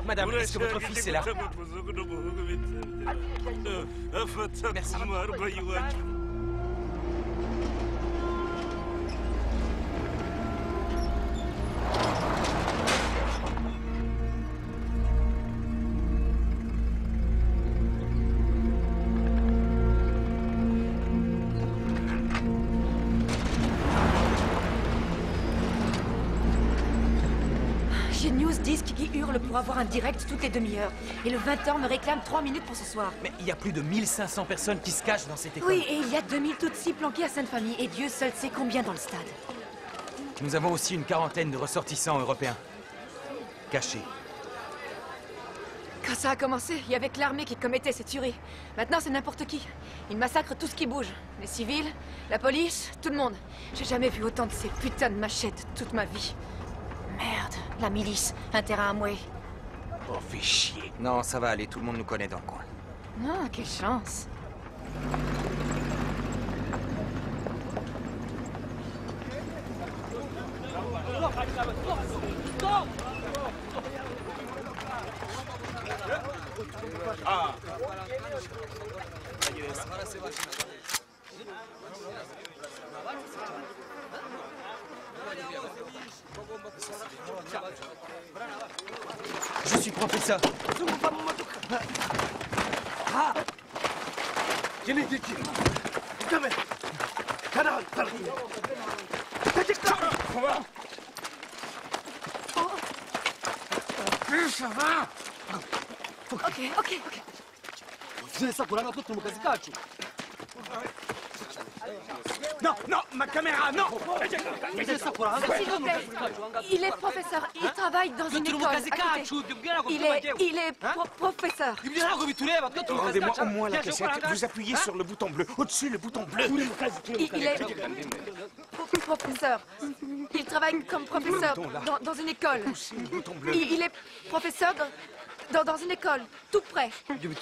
Madame, est-ce que votre fils est là? Merci. J'ai News Disc qui hurle pour avoir un direct toutes les demi-heures. Et le 20h me réclame 3 minutes pour ce soir. Mais il y a plus de 1500 personnes qui se cachent dans cette école. Oui, et il y a 2000 Tutsis planqués à Sainte-Famille. Et Dieu seul sait combien dans le stade. Nous avons aussi une quarantaine de ressortissants européens. Cachés. Quand ça a commencé, il y avait que l'armée qui commettait ces tueries. Maintenant, c'est n'importe qui. Ils massacrent tout ce qui bouge. Les civils, la police, tout le monde. J'ai jamais vu autant de ces putains de machettes toute ma vie. Merde, la milice, un terrain à mouer. Oh, fais chier. Non, ça va aller, tout le monde nous connaît dans le coin. Non, quelle chance. Je suis professeur. Ah! Ça va? Ok, ok, ok. Tuzesakura turi mu kazi kacu. Non, non, ma caméra, non! S'il vous plaît, il est professeur. Il travaille dans une école. à côté. Il est professeur. Rendez-moi au moins la cassette. Vous appuyez sur le bouton bleu. Au-dessus, le bouton bleu. Il est professeur. Il travaille comme professeur dans une école. Il est professeur dans une école, tout près. Nous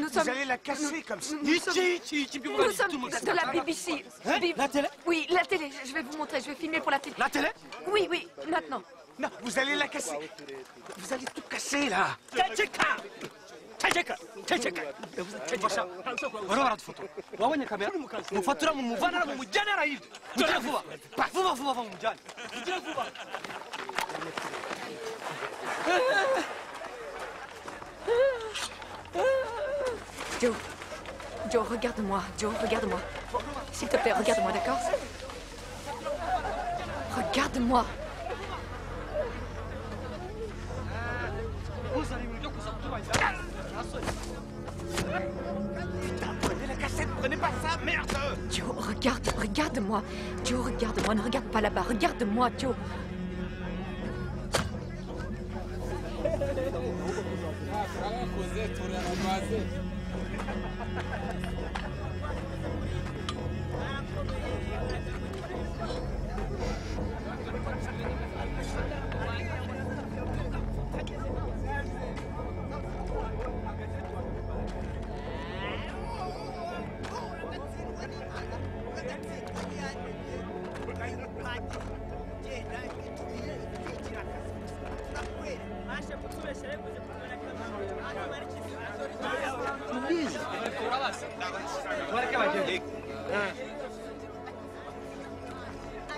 sommes... Vous allez la casser comme ça. Nous sommes de la BBC. La télé? Oui, la télé. Je vais vous montrer. Je vais filmer pour la télé. La télé? Oui, oui, maintenant. Non, vous allez la casser. Vous allez tout casser, là. Bariho baradufotora wabonye kamera mufatura mu muvanara mu mujyane arayibye mugire vuba vuba vuba mu mujyane mugire vuba. Joe, regarde-moi. Joe, regarde-moi. S'il te plaît, regarde-moi, d'accord? Regarde-moi. Uzana ibintu byo kuza kutuba Prenez la cassette, prenez pas ça, merde! Joe, regarde-moi. Joe, regarde-moi, ne regarde pas là-bas, regarde-moi, Joe.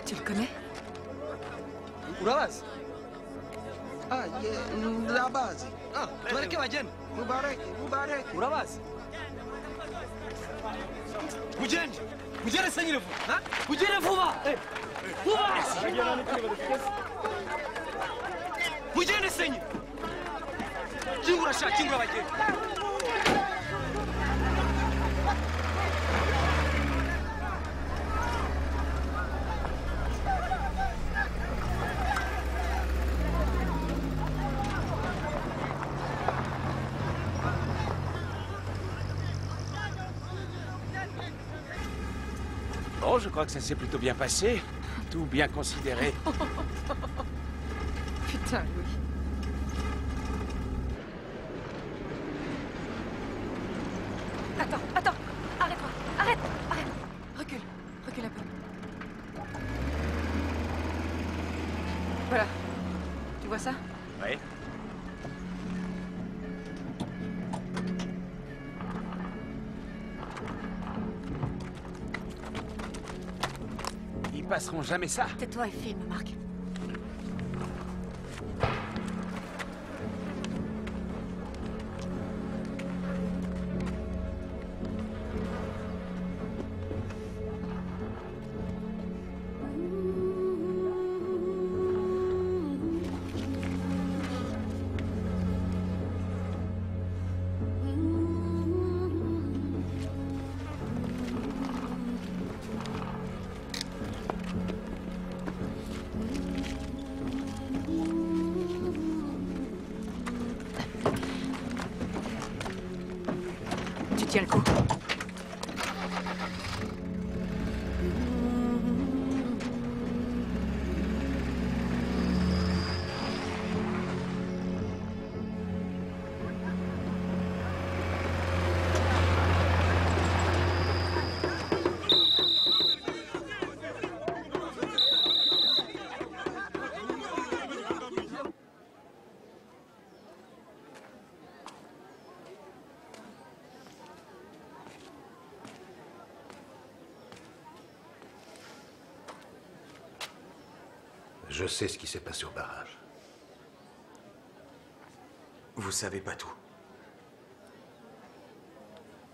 Tu le connais? Urabazi? Ah, ndabazi. Ah, tubareke bagende. Mubareke. Urabazi? Mugende. Mugende se nyine vuba. Ha? Mugende vuba. Vuba. Mugende se nyine. Kingura sha, kingura bagende. Bon, je crois que ça s'est plutôt bien passé. Tout bien considéré. Putain, Louis. Attends, arrête-toi, arrête. Recule un peu. Voilà, tu vois ça? Oui. Ils passeront jamais ça. Tais-toi et filme, Marc. Tiens le coup. Je sais ce qui s'est passé au barrage. Vous savez pas tout.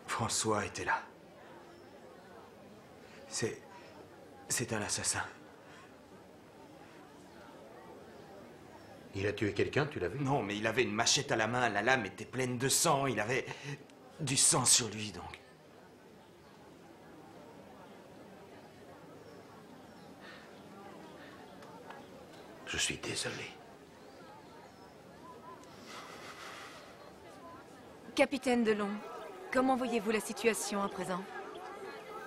François était là. C'est un assassin. Il a tué quelqu'un, tu l'as vu? Non, mais il avait une machette à la main, la lame était pleine de sang, il avait du sang sur lui, donc. Je suis désolé. Capitaine Delon, comment voyez-vous la situation à présent?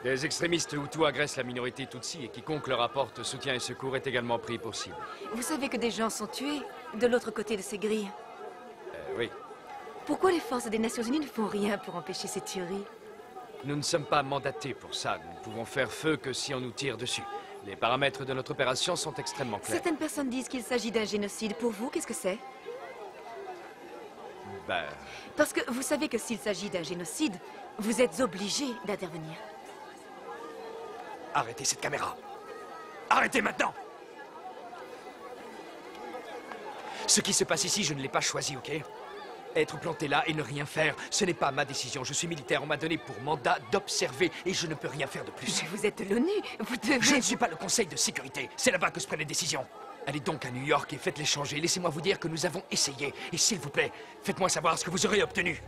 Des extrémistes Hutus agressent la minorité Tutsi et quiconque leur apporte soutien et secours est également pris pour cible. Vous savez que des gens sont tués de l'autre côté de ces grilles. Oui. Pourquoi les forces des Nations Unies ne font rien pour empêcher ces tueries? Nous ne sommes pas mandatés pour ça. Nous ne pouvons faire feu que si on nous tire dessus. Les paramètres de notre opération sont extrêmement clairs. Certaines personnes disent qu'il s'agit d'un génocide. Pour vous, qu'est-ce que c'est? Ben... Parce que vous savez que s'il s'agit d'un génocide, vous êtes obligé d'intervenir. Arrêtez cette caméra. Arrêtez maintenant. Ce qui se passe ici, je ne l'ai pas choisi, ok? Être planté là et ne rien faire, ce n'est pas ma décision. Je suis militaire, on m'a donné pour mandat d'observer et je ne peux rien faire de plus. Mais vous êtes l'ONU, vous devez... Je ne suis pas le Conseil de sécurité. C'est là-bas que se prennent les décisions. Allez donc à New York et faites-les changer. Laissez-moi vous dire que nous avons essayé. Et s'il vous plaît, faites-moi savoir ce que vous aurez obtenu.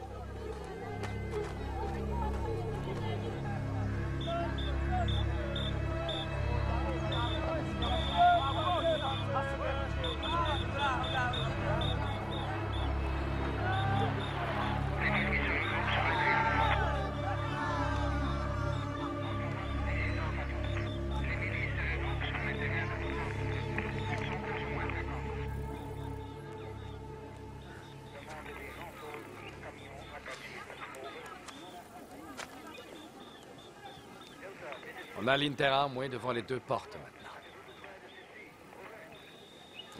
On a l'Intera moins devant les deux portes maintenant.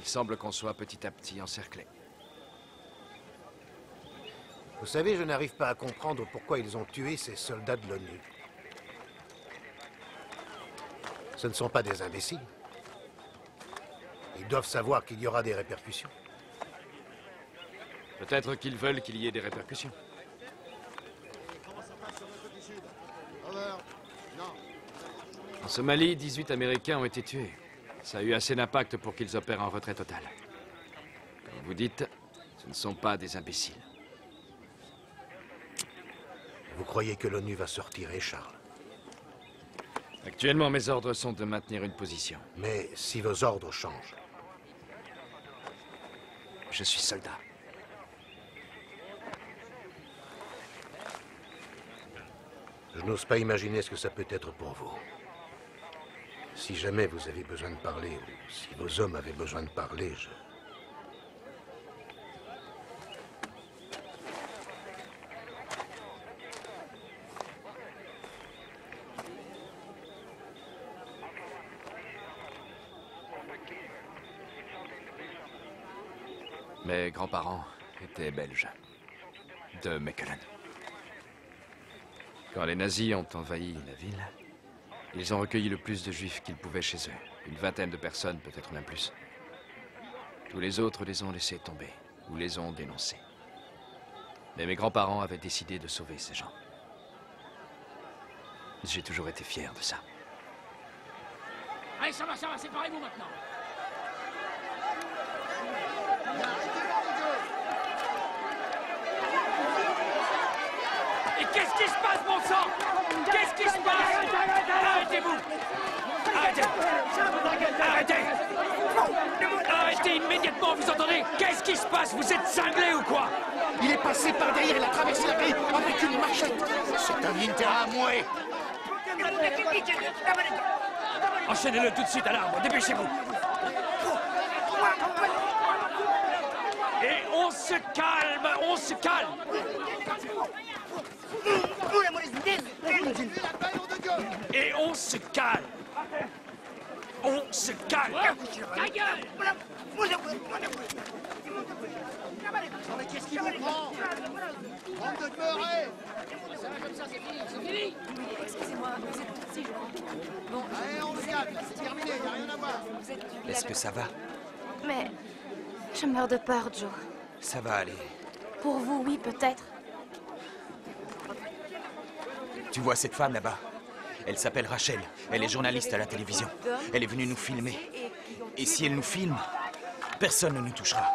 Il semble qu'on soit petit à petit encerclé. Vous savez, je n'arrive pas à comprendre pourquoi ils ont tué ces soldats de l'ONU. Ce ne sont pas des imbéciles. Ils doivent savoir qu'il y aura des répercussions. Peut-être qu'ils veulent qu'il y ait des répercussions. En Somalie, 18 Américains ont été tués. Ça a eu assez d'impact pour qu'ils opèrent en retrait total. Comme vous dites, ce ne sont pas des imbéciles. Vous croyez que l'ONU va se retirer, Charles? Actuellement, mes ordres sont de maintenir une position. Mais si vos ordres changent? Je suis soldat. Je n'ose pas imaginer ce que ça peut être pour vous. Si jamais vous avez besoin de parler, ou si vos hommes avaient besoin de parler, je... Mes grands-parents étaient belges, de Mechelen. Quand les nazis ont envahi la ville, ils ont recueilli le plus de juifs qu'ils pouvaient chez eux. Une vingtaine de personnes, peut-être même plus. Tous les autres les ont laissés tomber, ou les ont dénoncés. Mais mes grands-parents avaient décidé de sauver ces gens. J'ai toujours été fier de ça. Allez, ça va, séparez-vous maintenant. Et qu'est-ce qui se passe, bon sang? Qu'est-ce qui se passe? Arrêtez-vous! Arrêtez! Arrêtez! Arrêtez immédiatement, vous entendez? Qu'est-ce qui se passe? Vous êtes cinglés ou quoi? Il est passé par derrière, il a traversé la grille avec une machette. C'est un Intera à mouer. Enchaînez-le tout de suite à l'arbre, dépêchez-vous! Et on se calme, on se calme! Et on se calme! On se calme! Ta gueule! Mais qu'est-ce qui vous prend? Bande de beurrés! Ça va comme ça, c'est fini, c'est fini! Excusez-moi, vous êtes ici, je crois. Bon, allez, on se calme, c'est terminé, il n'y a rien à voir. Est-ce que ça va? Mais je meurs de peur, Joe. Ça va aller. Pour vous, oui, peut-être. Tu vois cette femme là-bas? Elle s'appelle Rachel. Elle est journaliste à la télévision. Elle est venue nous filmer. Et si elle nous filme, personne ne nous touchera.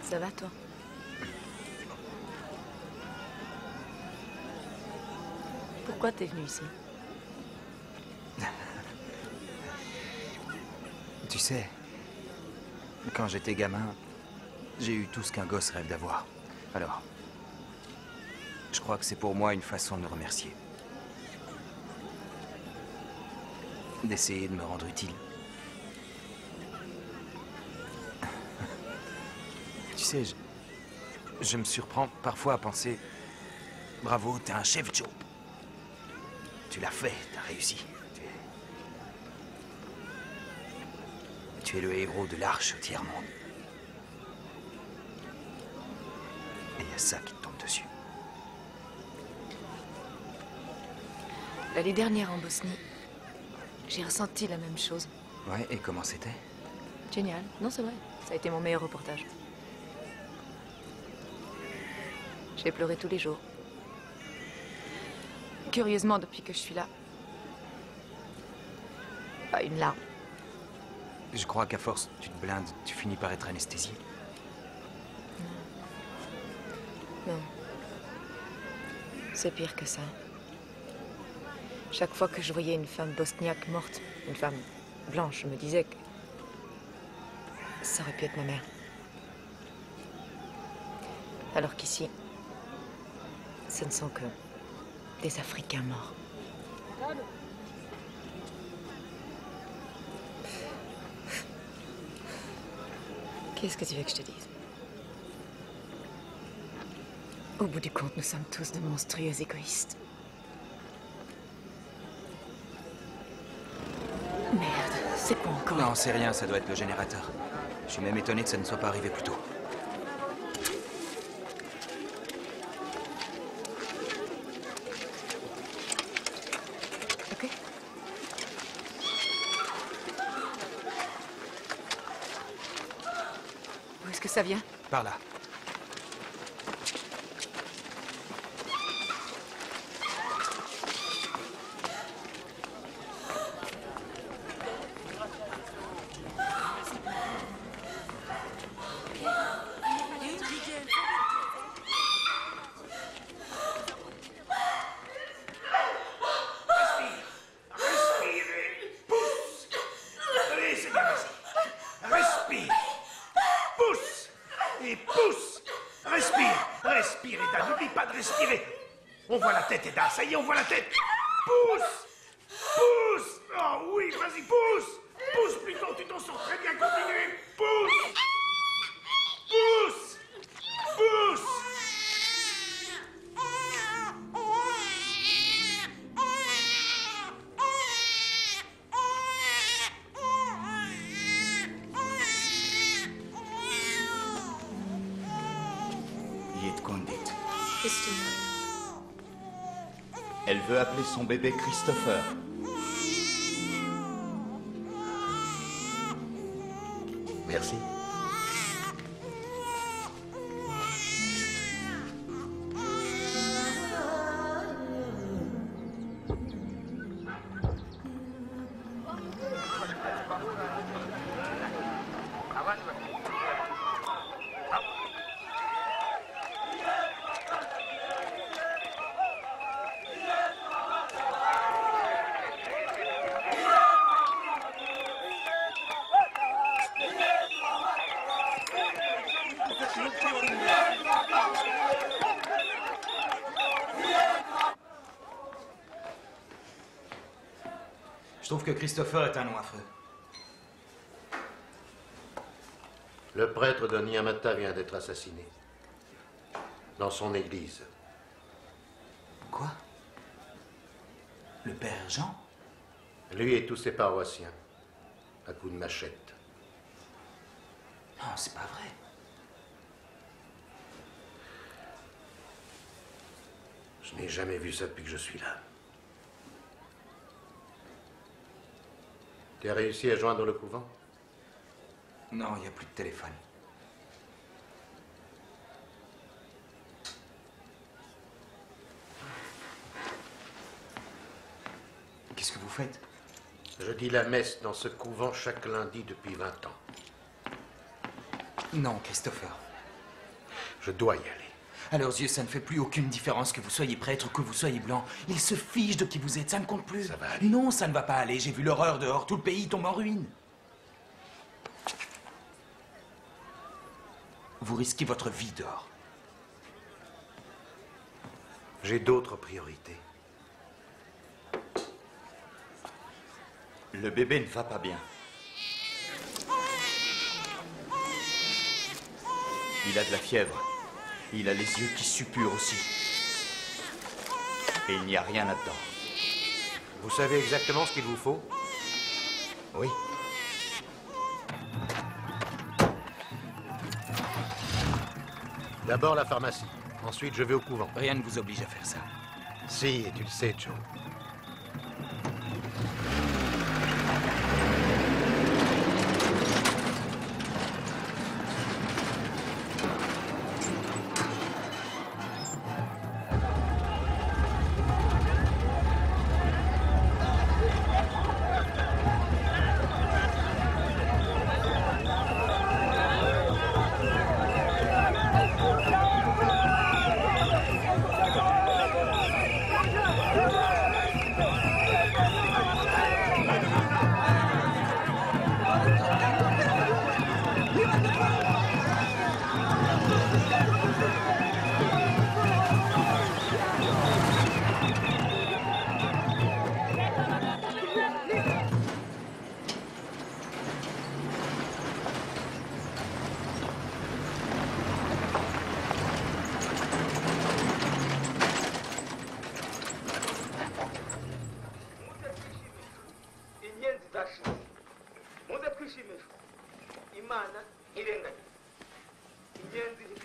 Ça va, toi? Pourquoi t'es venu ici? Tu sais, quand j'étais gamin, j'ai eu tout ce qu'un gosse rêve d'avoir. Alors, je crois que c'est pour moi une façon de le remercier. D'essayer de me rendre utile. Tu sais, je me surprends parfois à penser... Bravo, t'es un chef, Joe. tu l'as fait, t'as réussi. Tu es le héros de l'arche au tiers-monde. Et il y a ça qui te tombe dessus. L'année dernière en Bosnie, j'ai ressenti la même chose. Ouais, et comment c'était? Génial. Non, c'est vrai. Ça a été mon meilleur reportage. J'ai pleuré tous les jours. Curieusement, depuis que je suis là. Pas une larme. Je crois qu'à force, tu te blindes, tu finis par être anesthésié. Non. C'est pire que ça. Chaque fois que je voyais une femme bosniaque morte, une femme blanche, je me disais que ça aurait pu être ma mère. Alors qu'ici, ce ne sont que des Africains morts. Qu'est-ce que tu veux que je te dise? Au bout du compte, nous sommes tous de monstrueux égoïstes. Merde, c'est quoi encore? Non, c'est rien, ça doit être le générateur. Je suis même étonné que ça ne soit pas arrivé plus tôt. Ok. Où est-ce que ça vient? Par là. On voit la tête, Eda. Ça y est, on voit la tête. Pousse! Pousse! Oh oui, vas-y, pousse! Pousse plutôt, tu t'en sors très bien. Continue. Pousse! Pousse! Pousse! Yet-Kondit. Christine. Elle veut appeler son bébé Christopher. Merci. Je trouve que Christopher est un nom affreux. Le prêtre de Nyamata vient d'être assassiné. Dans son église. Quoi? Le père Jean? Lui et tous ses paroissiens. À coups de machette. Non, c'est pas vrai. Je n'ai jamais vu ça depuis que je suis là. Tu as réussi à joindre le couvent? Non, il n'y a plus de téléphone. Qu'est-ce que vous faites? Je dis la messe dans ce couvent chaque lundi depuis 20 ans. Non, Christopher. Je dois y aller. À leurs yeux, ça ne fait plus aucune différence que vous soyez prêtre ou que vous soyez blanc. Ils se fichent de qui vous êtes, ça ne compte plus. Ça va aller. Non, ça ne va pas aller. J'ai vu l'horreur dehors. Tout le pays tombe en ruine. Vous risquez votre vie dehors. J'ai d'autres priorités. Le bébé ne va pas bien. Il a de la fièvre. Il a les yeux qui suppurent aussi. Et il n'y a rien là-dedans. Vous savez exactement ce qu'il vous faut? Oui. D'abord la pharmacie. Ensuite, je vais au couvent. Rien ne vous oblige à faire ça. Si, et tu le sais, Joe.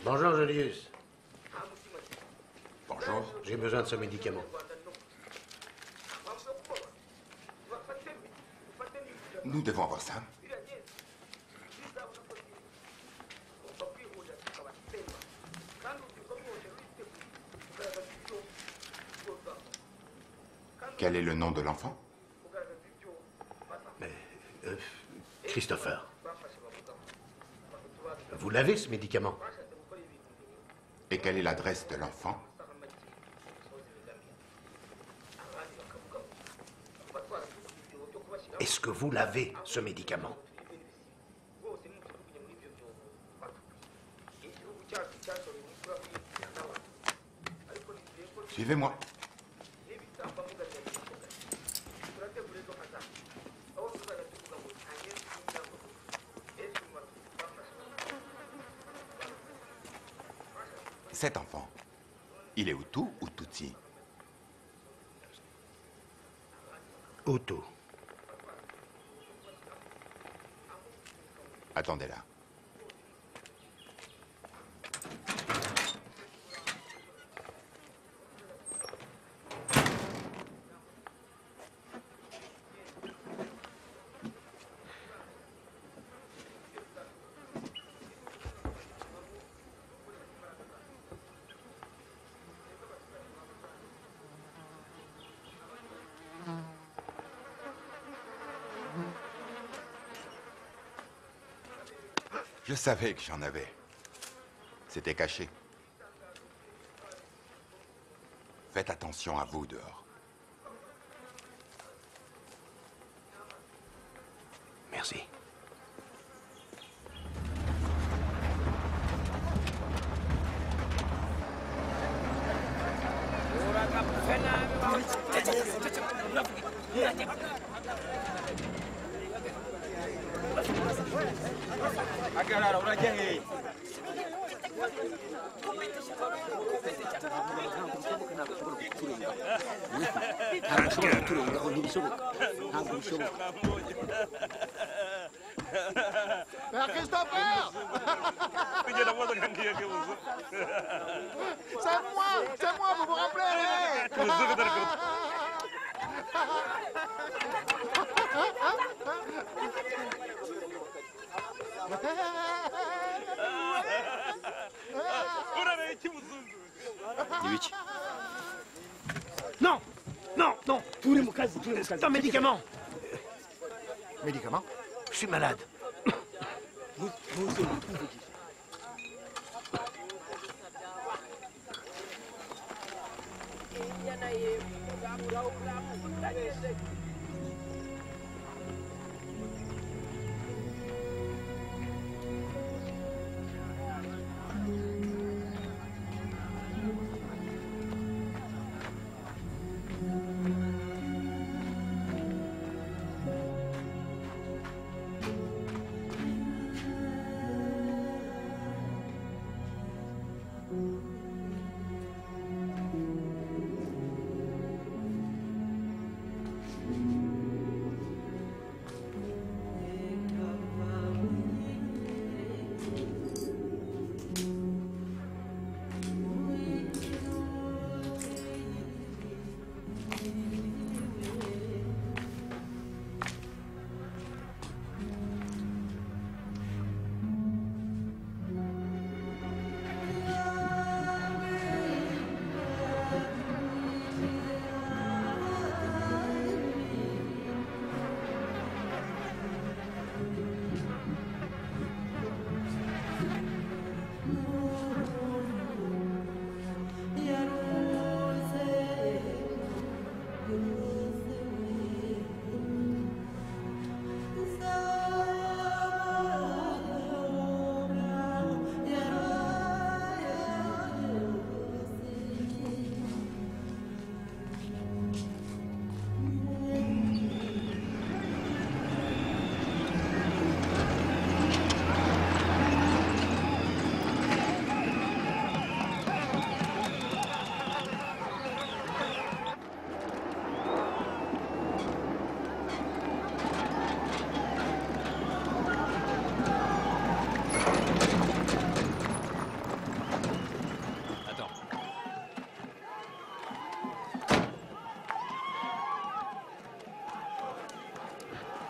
Bonjour, Julius. Bonjour. J'ai besoin de ce médicament. Nous devons avoir ça. Quel est le nom de l'enfant? Christopher. Vous l'avez, ce médicament? Et quelle est l'adresse de l'enfant? Est-ce que vous l'avez, ce médicament? Suivez-moi. Cet enfant, il est Hutu ou Tutsi? Hutu. Attendez là. Je savais que j'en avais. C'était caché. Faites attention à vous dehors. Merci. Hagarara, urajya he? Ntabwo ushobora kuturengaho, ntibishoboka. Ntabwo bishoboka. Christopher! C'est moi, vous vous rappelez? Ibiki? Non! Non, non! Turi mu kazi, turi mu kazi. C'est un médicament! Médicament? Je suis malade.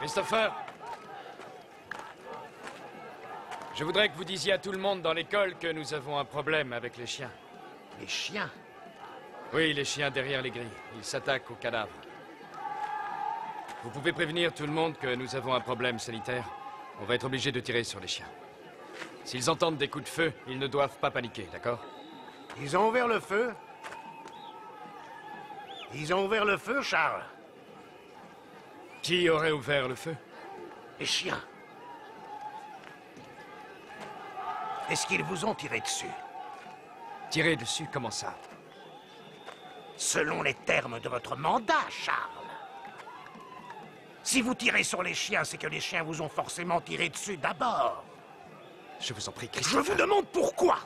Christopher! Je voudrais que vous disiez à tout le monde dans l'école que nous avons un problème avec les chiens. Les chiens? Oui, les chiens derrière les grilles. Ils s'attaquent aux cadavres. Vous pouvez prévenir tout le monde que nous avons un problème sanitaire. On va être obligé de tirer sur les chiens. S'ils entendent des coups de feu, ils ne doivent pas paniquer, d'accord? Ils ont ouvert le feu? Ils ont ouvert le feu, Charles? Qui aurait ouvert le feu? Les chiens. Est-ce qu'ils vous ont tiré dessus? Tiré dessus, comment ça? Selon les termes de votre mandat, Charles. Si vous tirez sur les chiens, c'est que les chiens vous ont forcément tiré dessus d'abord. Je vous en prie, Christopher. Je vous demande pourquoi?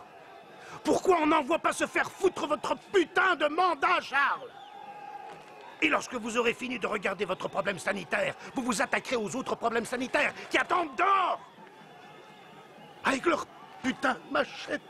Pourquoi on n'envoie pas se faire foutre votre putain de mandat, Charles? Et lorsque vous aurez fini de regarder votre problème sanitaire, vous vous attaquerez aux autres problèmes sanitaires qui attendent dehors! Avec leur putain de machette!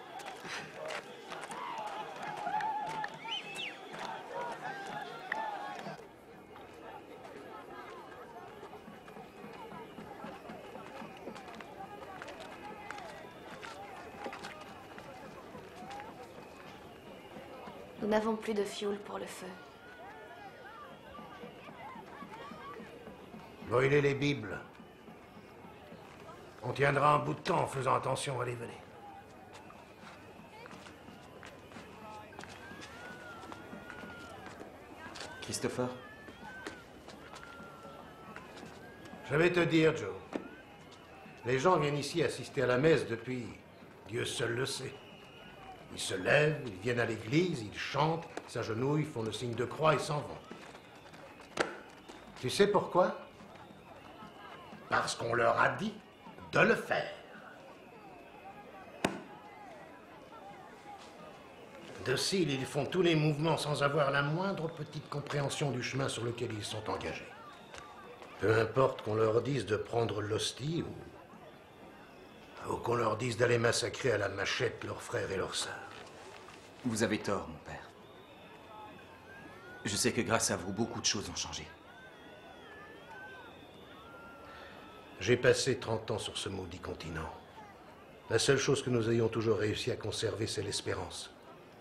Nous n'avons plus de fioul pour le feu. Brûlez les Bibles. On tiendra un bout de temps en faisant attention à les voler. Christopher? Je vais te dire, Joe. Les gens viennent ici assister à la messe depuis... Dieu seul le sait. Ils se lèvent, ils viennent à l'église, ils chantent, s'agenouillent, font le signe de croix et s'en vont. Tu sais pourquoi? Parce qu'on leur a dit de le faire. Dociles, ils font tous les mouvements sans avoir la moindre petite compréhension du chemin sur lequel ils sont engagés. Peu importe qu'on leur dise de prendre l'hostie ou qu'on leur dise d'aller massacrer à la machette leurs frères et leurs sœurs. Vous avez tort, mon père. Je sais que grâce à vous, beaucoup de choses ont changé. J'ai passé 30 ans sur ce maudit continent. La seule chose que nous ayons toujours réussi à conserver, c'est l'espérance.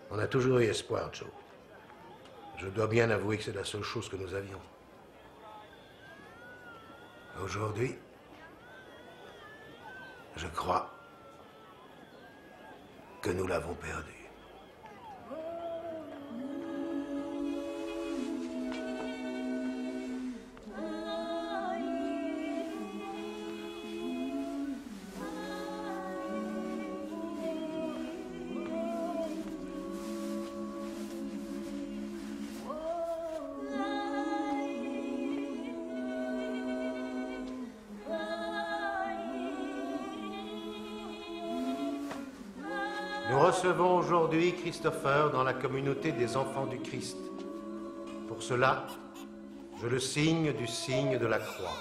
On a toujours eu espoir, Joe. Je dois bien avouer que c'est la seule chose que nous avions. Aujourd'hui, je crois que nous l'avons perdu. Nous recevons aujourd'hui Christopher dans la communauté des enfants du Christ. Pour cela, je le signe du signe de la croix.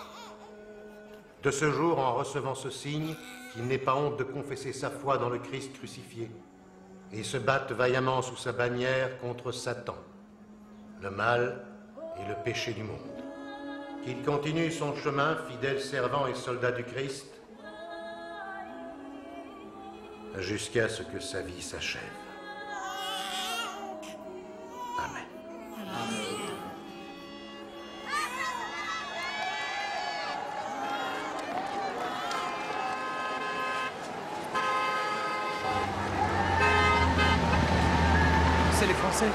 De ce jour, en recevant ce signe, qu'il n'ait pas honte de confesser sa foi dans le Christ crucifié et se batte vaillamment sous sa bannière contre Satan, le mal et le péché du monde. Qu'il continue son chemin, fidèle servant et soldat du Christ, jusqu'à ce que sa vie s'achève. Amen. C'est les Français.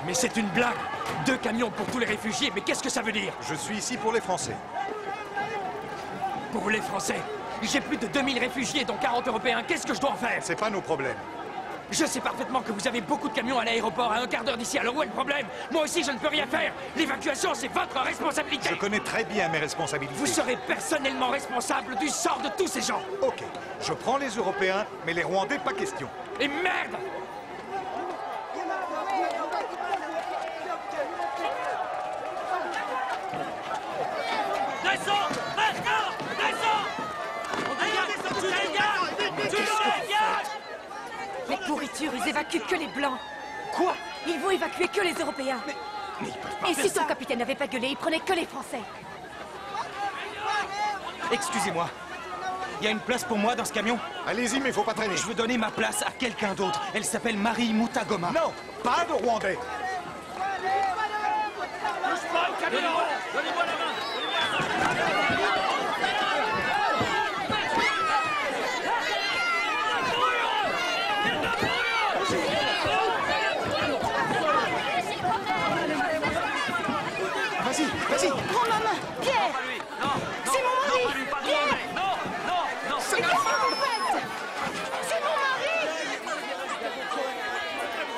Mais c'est une blague! 2 camions pour tous les réfugiés, mais qu'est-ce que ça veut dire? Je suis ici pour les Français. Pour les Français. J'ai plus de 2000 réfugiés, dont 40 Européens. Qu'est-ce que je dois en faire? C'est pas nos problèmes. Je sais parfaitement que vous avez beaucoup de camions à l'aéroport à un quart d'heure d'ici. Alors où est le problème? Moi aussi, je ne peux rien faire. L'évacuation, c'est votre responsabilité. Je connais très bien mes responsabilités. Vous serez personnellement responsable du sort de tous ces gens. Ok, je prends les Européens, mais les Rwandais, pas question. Et merde! Descends! Maintenant! Descends! Tu dégages! Tu dégages! Les pourritures, ils évacuent que les Blancs. Quoi? Ils vont évacuer que les Européens. Mais ils peuvent pas Et faire si ça. ton capitaine n'avait pas gueulé, il prenait que les Français. Excusez-moi. Il y a une place pour moi dans ce camion? Allez-y, mais faut pas traîner. Je veux donner ma place à quelqu'un d'autre. Elle s'appelle Marie Mutagoma. Non, pas de Rwandais. Touche pas au camion! Donnez-moi la main! Vas-y, vas-y. Prends ma main! Pierre! C'est mon mari! Pierre! Non! C'est qu'est-ce que vous faites? C'est mon mari!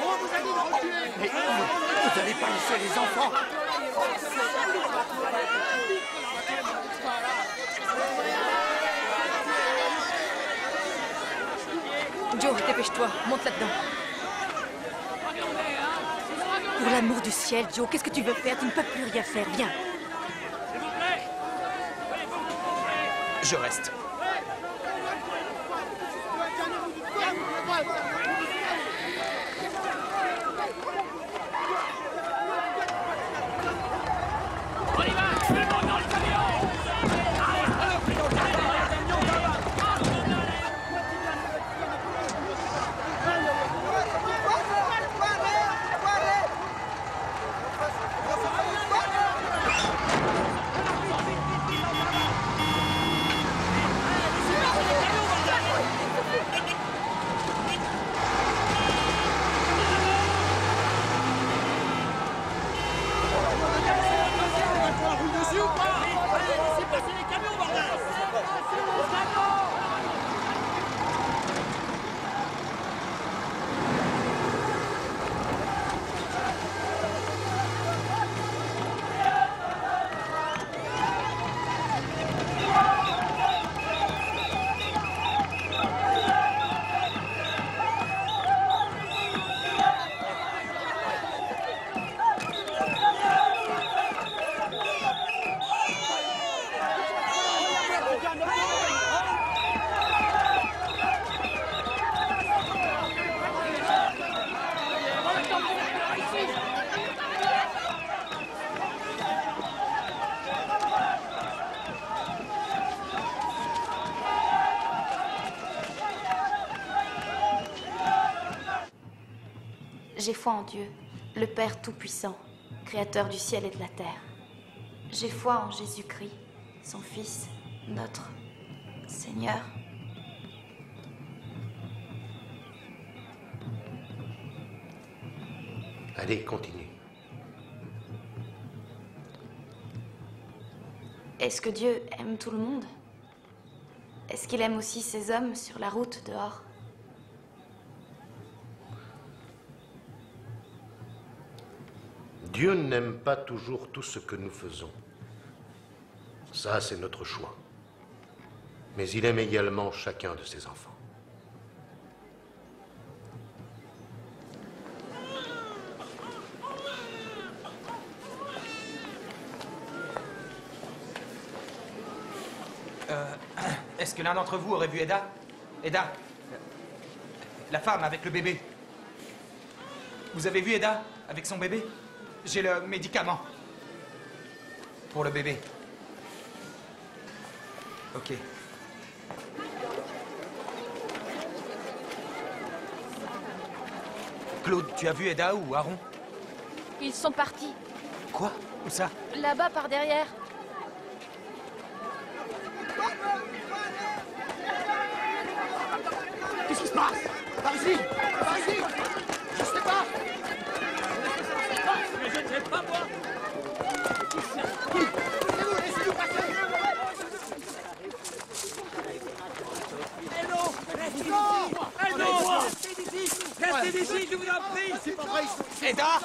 On vous a dit de reculer! Mais vous n'allez pas laisser les enfants. Joe, dépêche-toi, monte là-dedans. Pour l'amour du ciel, Joe, qu'est-ce que tu veux faire? Tu ne peux plus rien faire, viens. Je reste. On y va! Tout le monde dans le camion! J'ai foi en Dieu, le Père Tout-Puissant, Créateur du ciel et de la terre. J'ai foi en Jésus-Christ, son Fils, notre Seigneur. Allez, continue. Est-ce que Dieu aime tout le monde? Est-ce qu'il aime aussi ces hommes sur la route dehors? Dieu n'aime pas toujours tout ce que nous faisons. Ça, c'est notre choix. Mais il aime également chacun de ses enfants. Est-ce que l'un d'entre vous aurait vu Eda? Eda? La femme avec le bébé. Vous avez vu Eda avec son bébé? J'ai le médicament. Pour le bébé. Ok. Claude, tu as vu Eda ou Aaron? Ils sont partis. Quoi? Où ça? Là-bas, par derrière. Qu'est-ce qui se passe? Par ici! Par ici! Je sais pas! Mais je ne sais pas, moi! Laissez-nous passer! C'est pas vrai, Eda!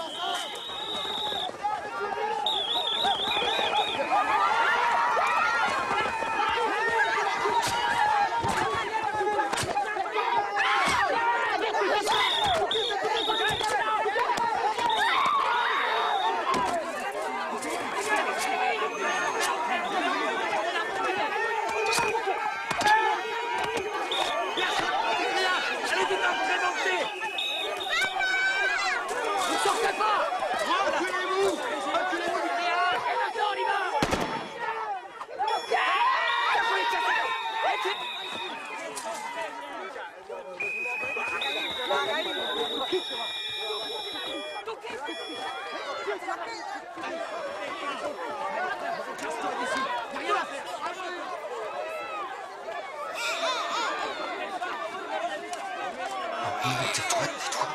Tais-toi, tais-toi.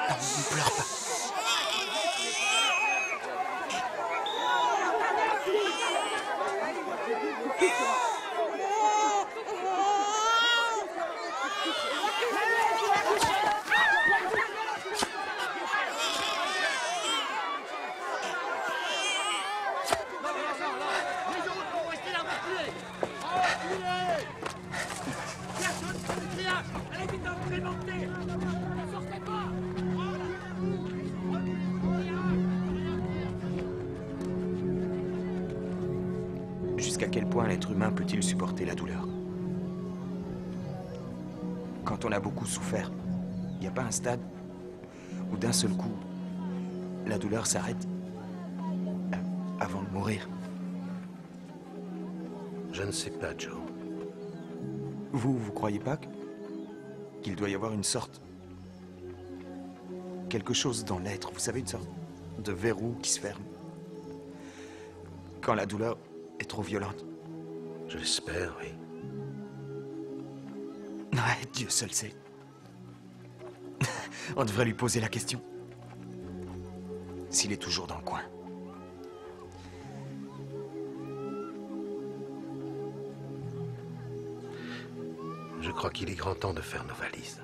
Non, ne pleure pas. Jusqu'à quel point l'être humain peut-il supporter la douleur? Quand on a beaucoup souffert, il n'y a pas un stade où d'un seul coup, la douleur s'arrête avant de mourir. Je ne sais pas, Joe. Vous croyez pas qu'il doit y avoir une sorte... quelque chose dans l'être, vous savez, une sorte de verrou qui se ferme quand la douleur est trop violente? Je l'espère, oui. Ouais, Dieu seul sait. On devrait lui poser la question. S'il est toujours dans le coin. Je crois qu'il est grand temps de faire nos valises.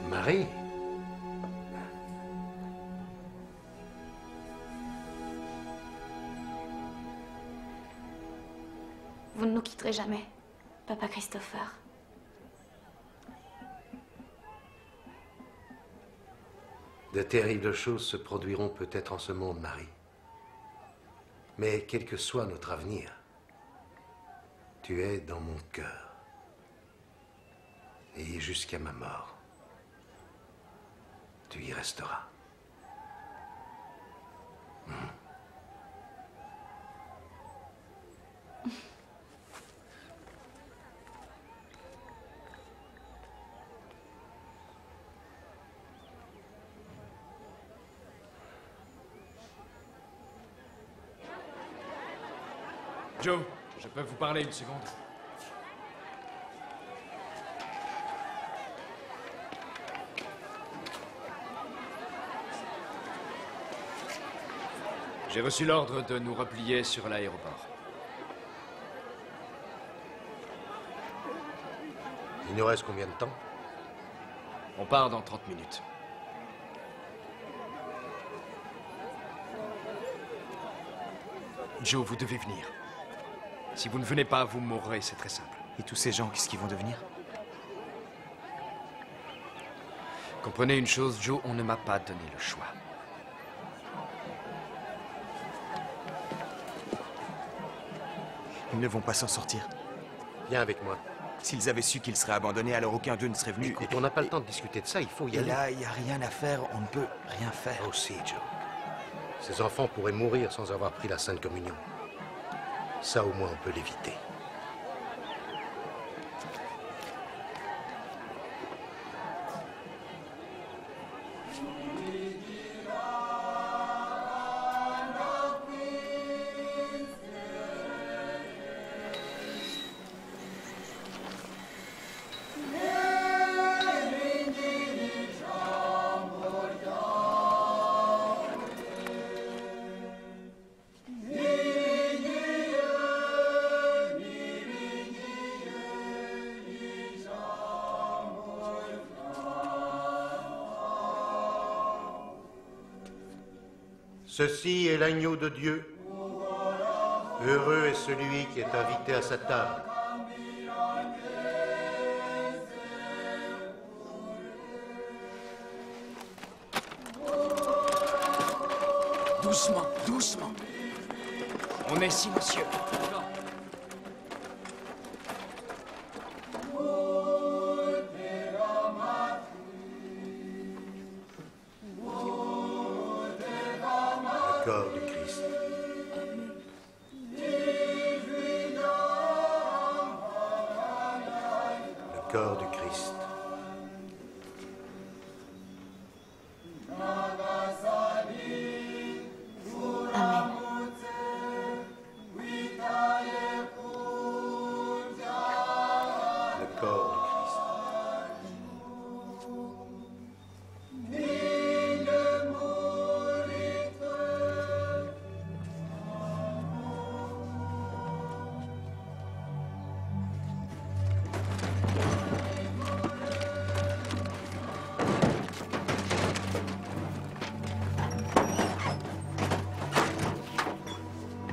Marie? Vous ne nous quitterez jamais, Papa Christopher. De terribles choses se produiront peut-être en ce monde, Marie. Mais quel que soit notre avenir, tu es dans mon cœur. Et jusqu'à ma mort, tu y resteras. Joe, je peux vous parler une seconde? J'ai reçu l'ordre de nous replier sur l'aéroport. Il nous reste combien de temps? On part dans 30 minutes. Joe, vous devez venir. Si vous ne venez pas, vous mourrez, c'est très simple. Et tous ces gens, qu'est-ce qu'ils vont devenir? Comprenez une chose, Joe, on ne m'a pas donné le choix. Ils ne vont pas s'en sortir. Viens avec moi. S'ils avaient su qu'ils seraient abandonnés, alors aucun d'eux ne serait venu. Écoute, on n'a pas le temps de discuter de ça, il faut y aller. Et là, il n'y a rien à faire, on ne peut rien faire. Aussi, Joe. Ces enfants pourraient mourir sans avoir pris la Sainte Communion. Ça, au moins, on peut l'éviter. Ceci est l'agneau de Dieu. Heureux est celui qui est invité à sa table. Doucement, doucement. On est silencieux. Le corps du Christ. Le corps du Christ. Le corps du Christ.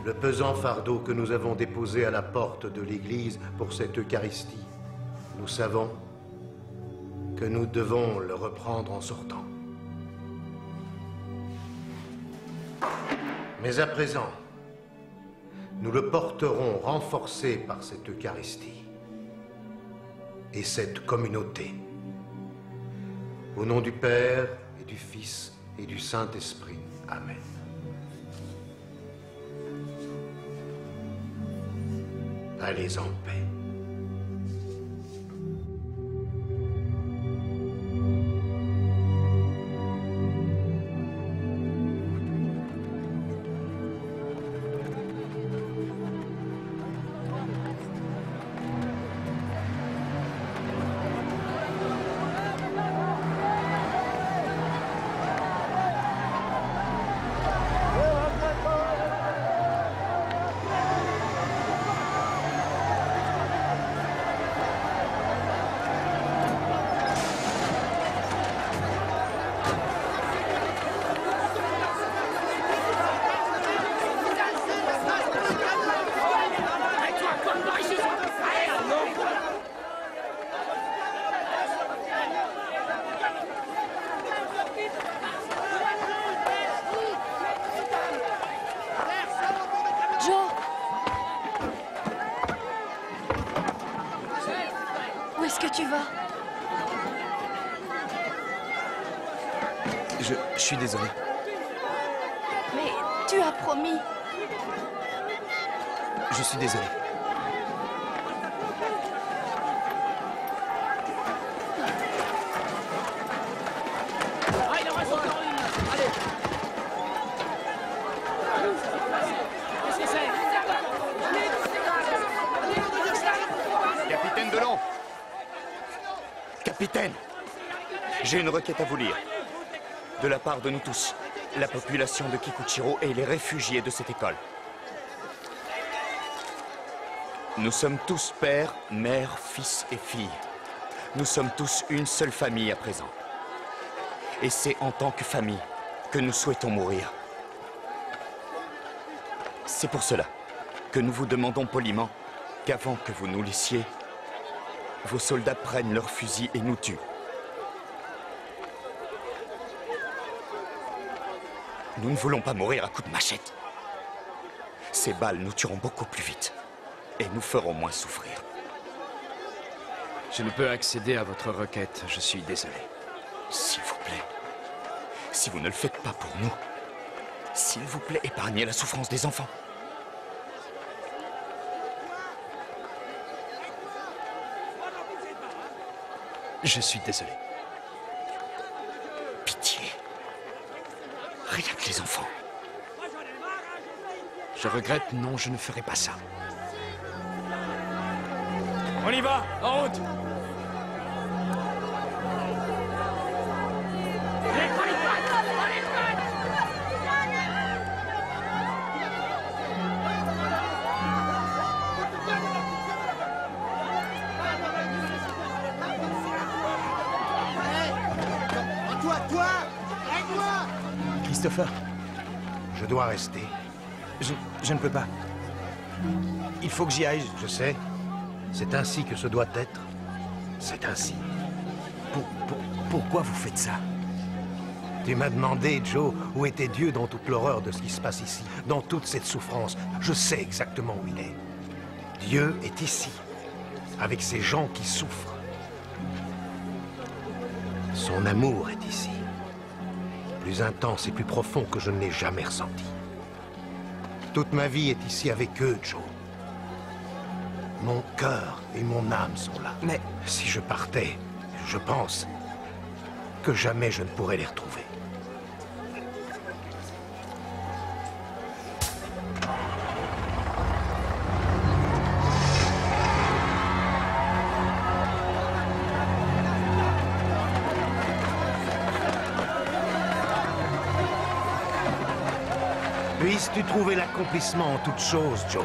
Le pesant fardeau que nous avons déposé à la porte de l'Église pour cette Eucharistie, nous savons que nous devons le reprendre en sortant. Mais à présent, nous le porterons renforcé par cette Eucharistie et cette communauté. Au nom du Père et du Fils et du Saint-Esprit. Amen. Allez en paix. Où est-ce que tu vas? Je suis désolé. Mais tu as promis. Je suis désolé. Ah, il en reste encore une. Allez. Qu'est-ce que c'est? Capitaine Delon! Capitaine! J'ai une requête à vous lire. De la part de nous tous, la population de Kikuchiro et les réfugiés de cette école. Nous sommes tous pères, mères, fils et filles. Nous sommes tous une seule famille à présent. Et c'est en tant que famille que nous souhaitons mourir. C'est pour cela que nous vous demandons poliment qu'avant que vous nous laissiez, vos soldats prennent leurs fusils et nous tuent. Nous ne voulons pas mourir à coups de machette. Ces balles nous tueront beaucoup plus vite. Et nous ferons moins souffrir. Je ne peux accéder à votre requête, je suis désolé. S'il vous plaît, si vous ne le faites pas pour nous, s'il vous plaît, épargnez la souffrance des enfants. Je suis désolé. Pitié. Rien que les enfants. Je regrette, non, je ne ferai pas ça. On y va, en route! Toi, aide-moi! Christopher, je dois rester. Je ne peux pas. Il faut que j'y aille. Je sais. C'est ainsi que ce doit être. C'est ainsi. Pourquoi vous faites ça? Tu m'as demandé, Joe, où était Dieu dans toute l'horreur de ce qui se passe ici, dans toute cette souffrance. Je sais exactement où il est. Dieu est ici, avec ces gens qui souffrent. Son amour est ici, plus intense et plus profond que je ne l'ai jamais ressenti. Toute ma vie est ici avec eux, Joe. Mon cœur et mon âme sont là. Mais si je partais, je pense que jamais je ne pourrais les retrouver. Puisses-tu trouver l'accomplissement en toutes choses, Joe?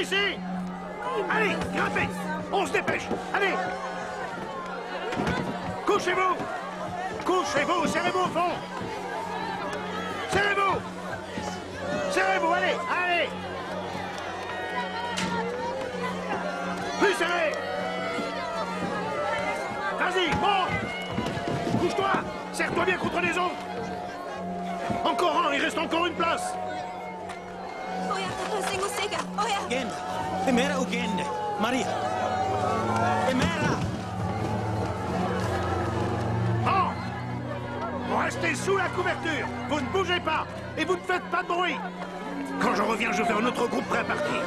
Ici! Allez, grimpez! On se dépêche! Allez! Couchez-vous! Couchez-vous! Serrez-vous au fond! Serrez-vous! Serrez-vous! Allez! Allez! Plus serré! Vas-y, monte! Couche-toi! Serre-toi bien contre les autres! Encore un! Il reste encore une place! Genda, Emera ou Gende, Maria. Emera! Oh! Vous restez sous la couverture, vous ne bougez pas, et vous ne faites pas de bruit. Quand je reviens, je fais un autre groupe prêt à partir.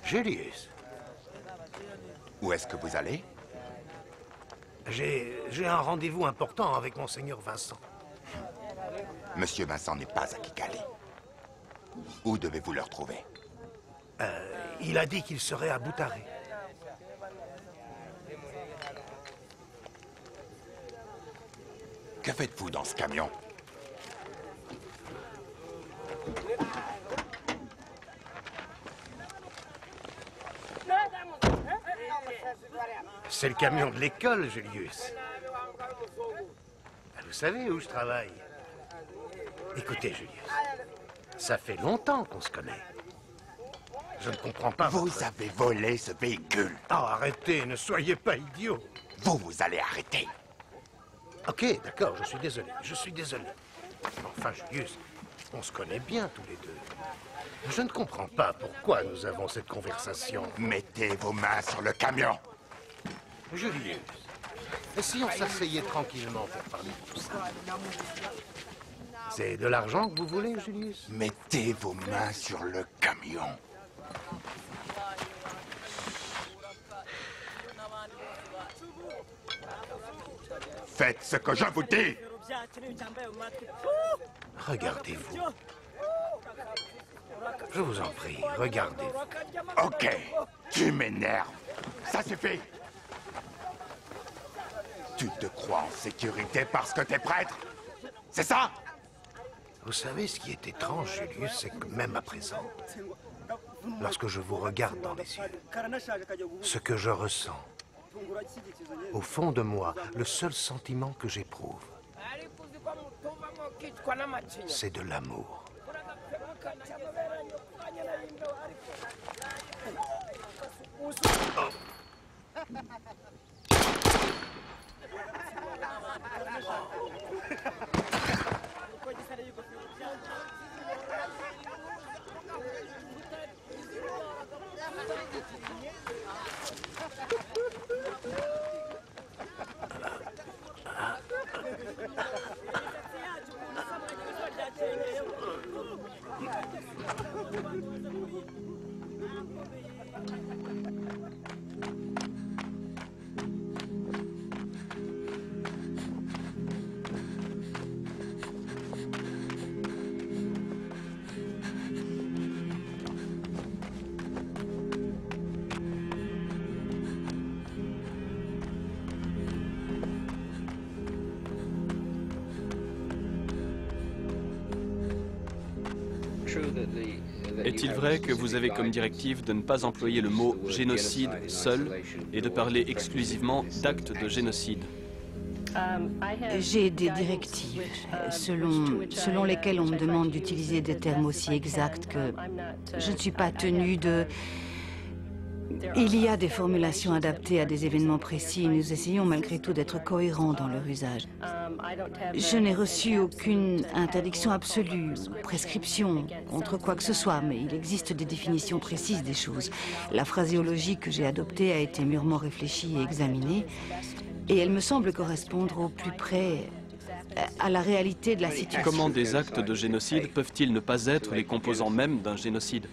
Julius. Où est-ce que vous allez? J'ai un rendez-vous important avec Monseigneur Vincent. Monsieur Vincent n'est pas à Kigali. Où devez-vous le retrouver? Il a dit qu'il serait à Boutaré. Que faites-vous dans ce camion? C'est le camion de l'école, Julius. Vous savez où je travaille? Écoutez, Julius, ça fait longtemps qu'on se connaît. Je ne comprends pas. Vous avez volé ce véhicule. Oh, arrêtez, ne soyez pas idiot. Vous allez arrêter. Ok, d'accord, je suis désolé, Enfin, Julius, on se connaît bien tous les deux. Je ne comprends pas pourquoi nous avons cette conversation. Mettez vos mains sur le camion. Julius, et si on s'asseyait tranquillement pour parler de tout ça? C'est de l'argent que vous voulez, Julius? Mettez vos mains sur le camion. Faites ce que je vous dis. Regardez-vous. Je vous en prie, regardez-vous. Ok, tu m'énerves. Ça suffit. Tu te crois en sécurité parce que t'es prêtre? C'est ça? Vous savez, ce qui est étrange, Julius, c'est que même à présent, lorsque je vous regarde dans les yeux, ce que je ressens, au fond de moi, le seul sentiment que j'éprouve, c'est de l'amour. Est-il vrai que vous avez comme directive de ne pas employer le mot génocide seul et de parler exclusivement d'actes de génocide? J'ai des directives selon lesquelles on me demande d'utiliser des termes aussi exacts que je ne suis pas tenue de... Il y a des formulations adaptées à des événements précis. Nous essayons malgré tout d'être cohérents dans leur usage. Je n'ai reçu aucune interdiction absolue, prescription contre quoi que ce soit, mais il existe des définitions précises des choses. La phraséologie que j'ai adoptée a été mûrement réfléchie et examinée, et elle me semble correspondre au plus près à la réalité de la situation. Comment des actes de génocide peuvent-ils ne pas être les composants mêmes d'un génocide?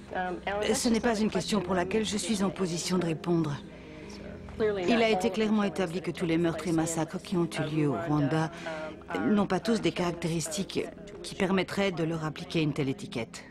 Ce n'est pas une question pour laquelle je suis en position de répondre. Il a été clairement établi que tous les meurtres et massacres qui ont eu lieu au Rwanda n'ont pas tous des caractéristiques qui permettraient de leur appliquer une telle étiquette.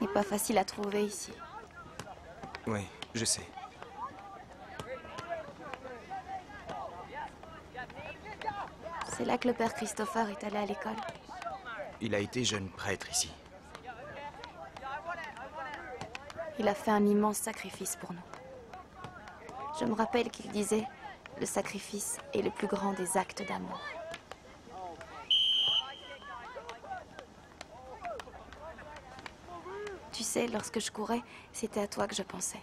n'est pas facile à trouver ici. Oui, je sais. C'est là que le père Christopher est allé à l'école. Il a été jeune prêtre ici. Il a fait un immense sacrifice pour nous. Je me rappelle qu'il disait, le sacrifice est le plus grand des actes d'amour. Tu sais, lorsque je courais, c'était à toi que je pensais.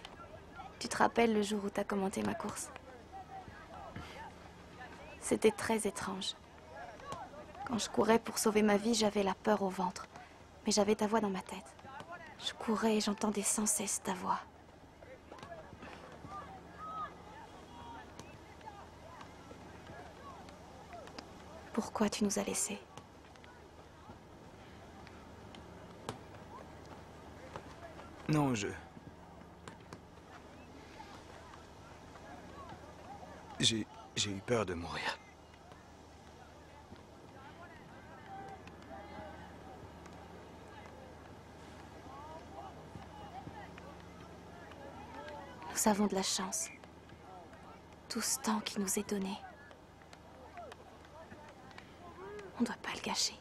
Tu te rappelles le jour où tu as commenté ma course? C'était très étrange. Quand je courais pour sauver ma vie, j'avais la peur au ventre. Mais j'avais ta voix dans ma tête. Je courais et j'entendais sans cesse ta voix. Pourquoi tu nous as laissés? Non, J'ai eu peur de mourir. Nous avons de la chance. Tout ce temps qui nous est donné. On ne doit pas le gâcher.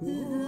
Ooh.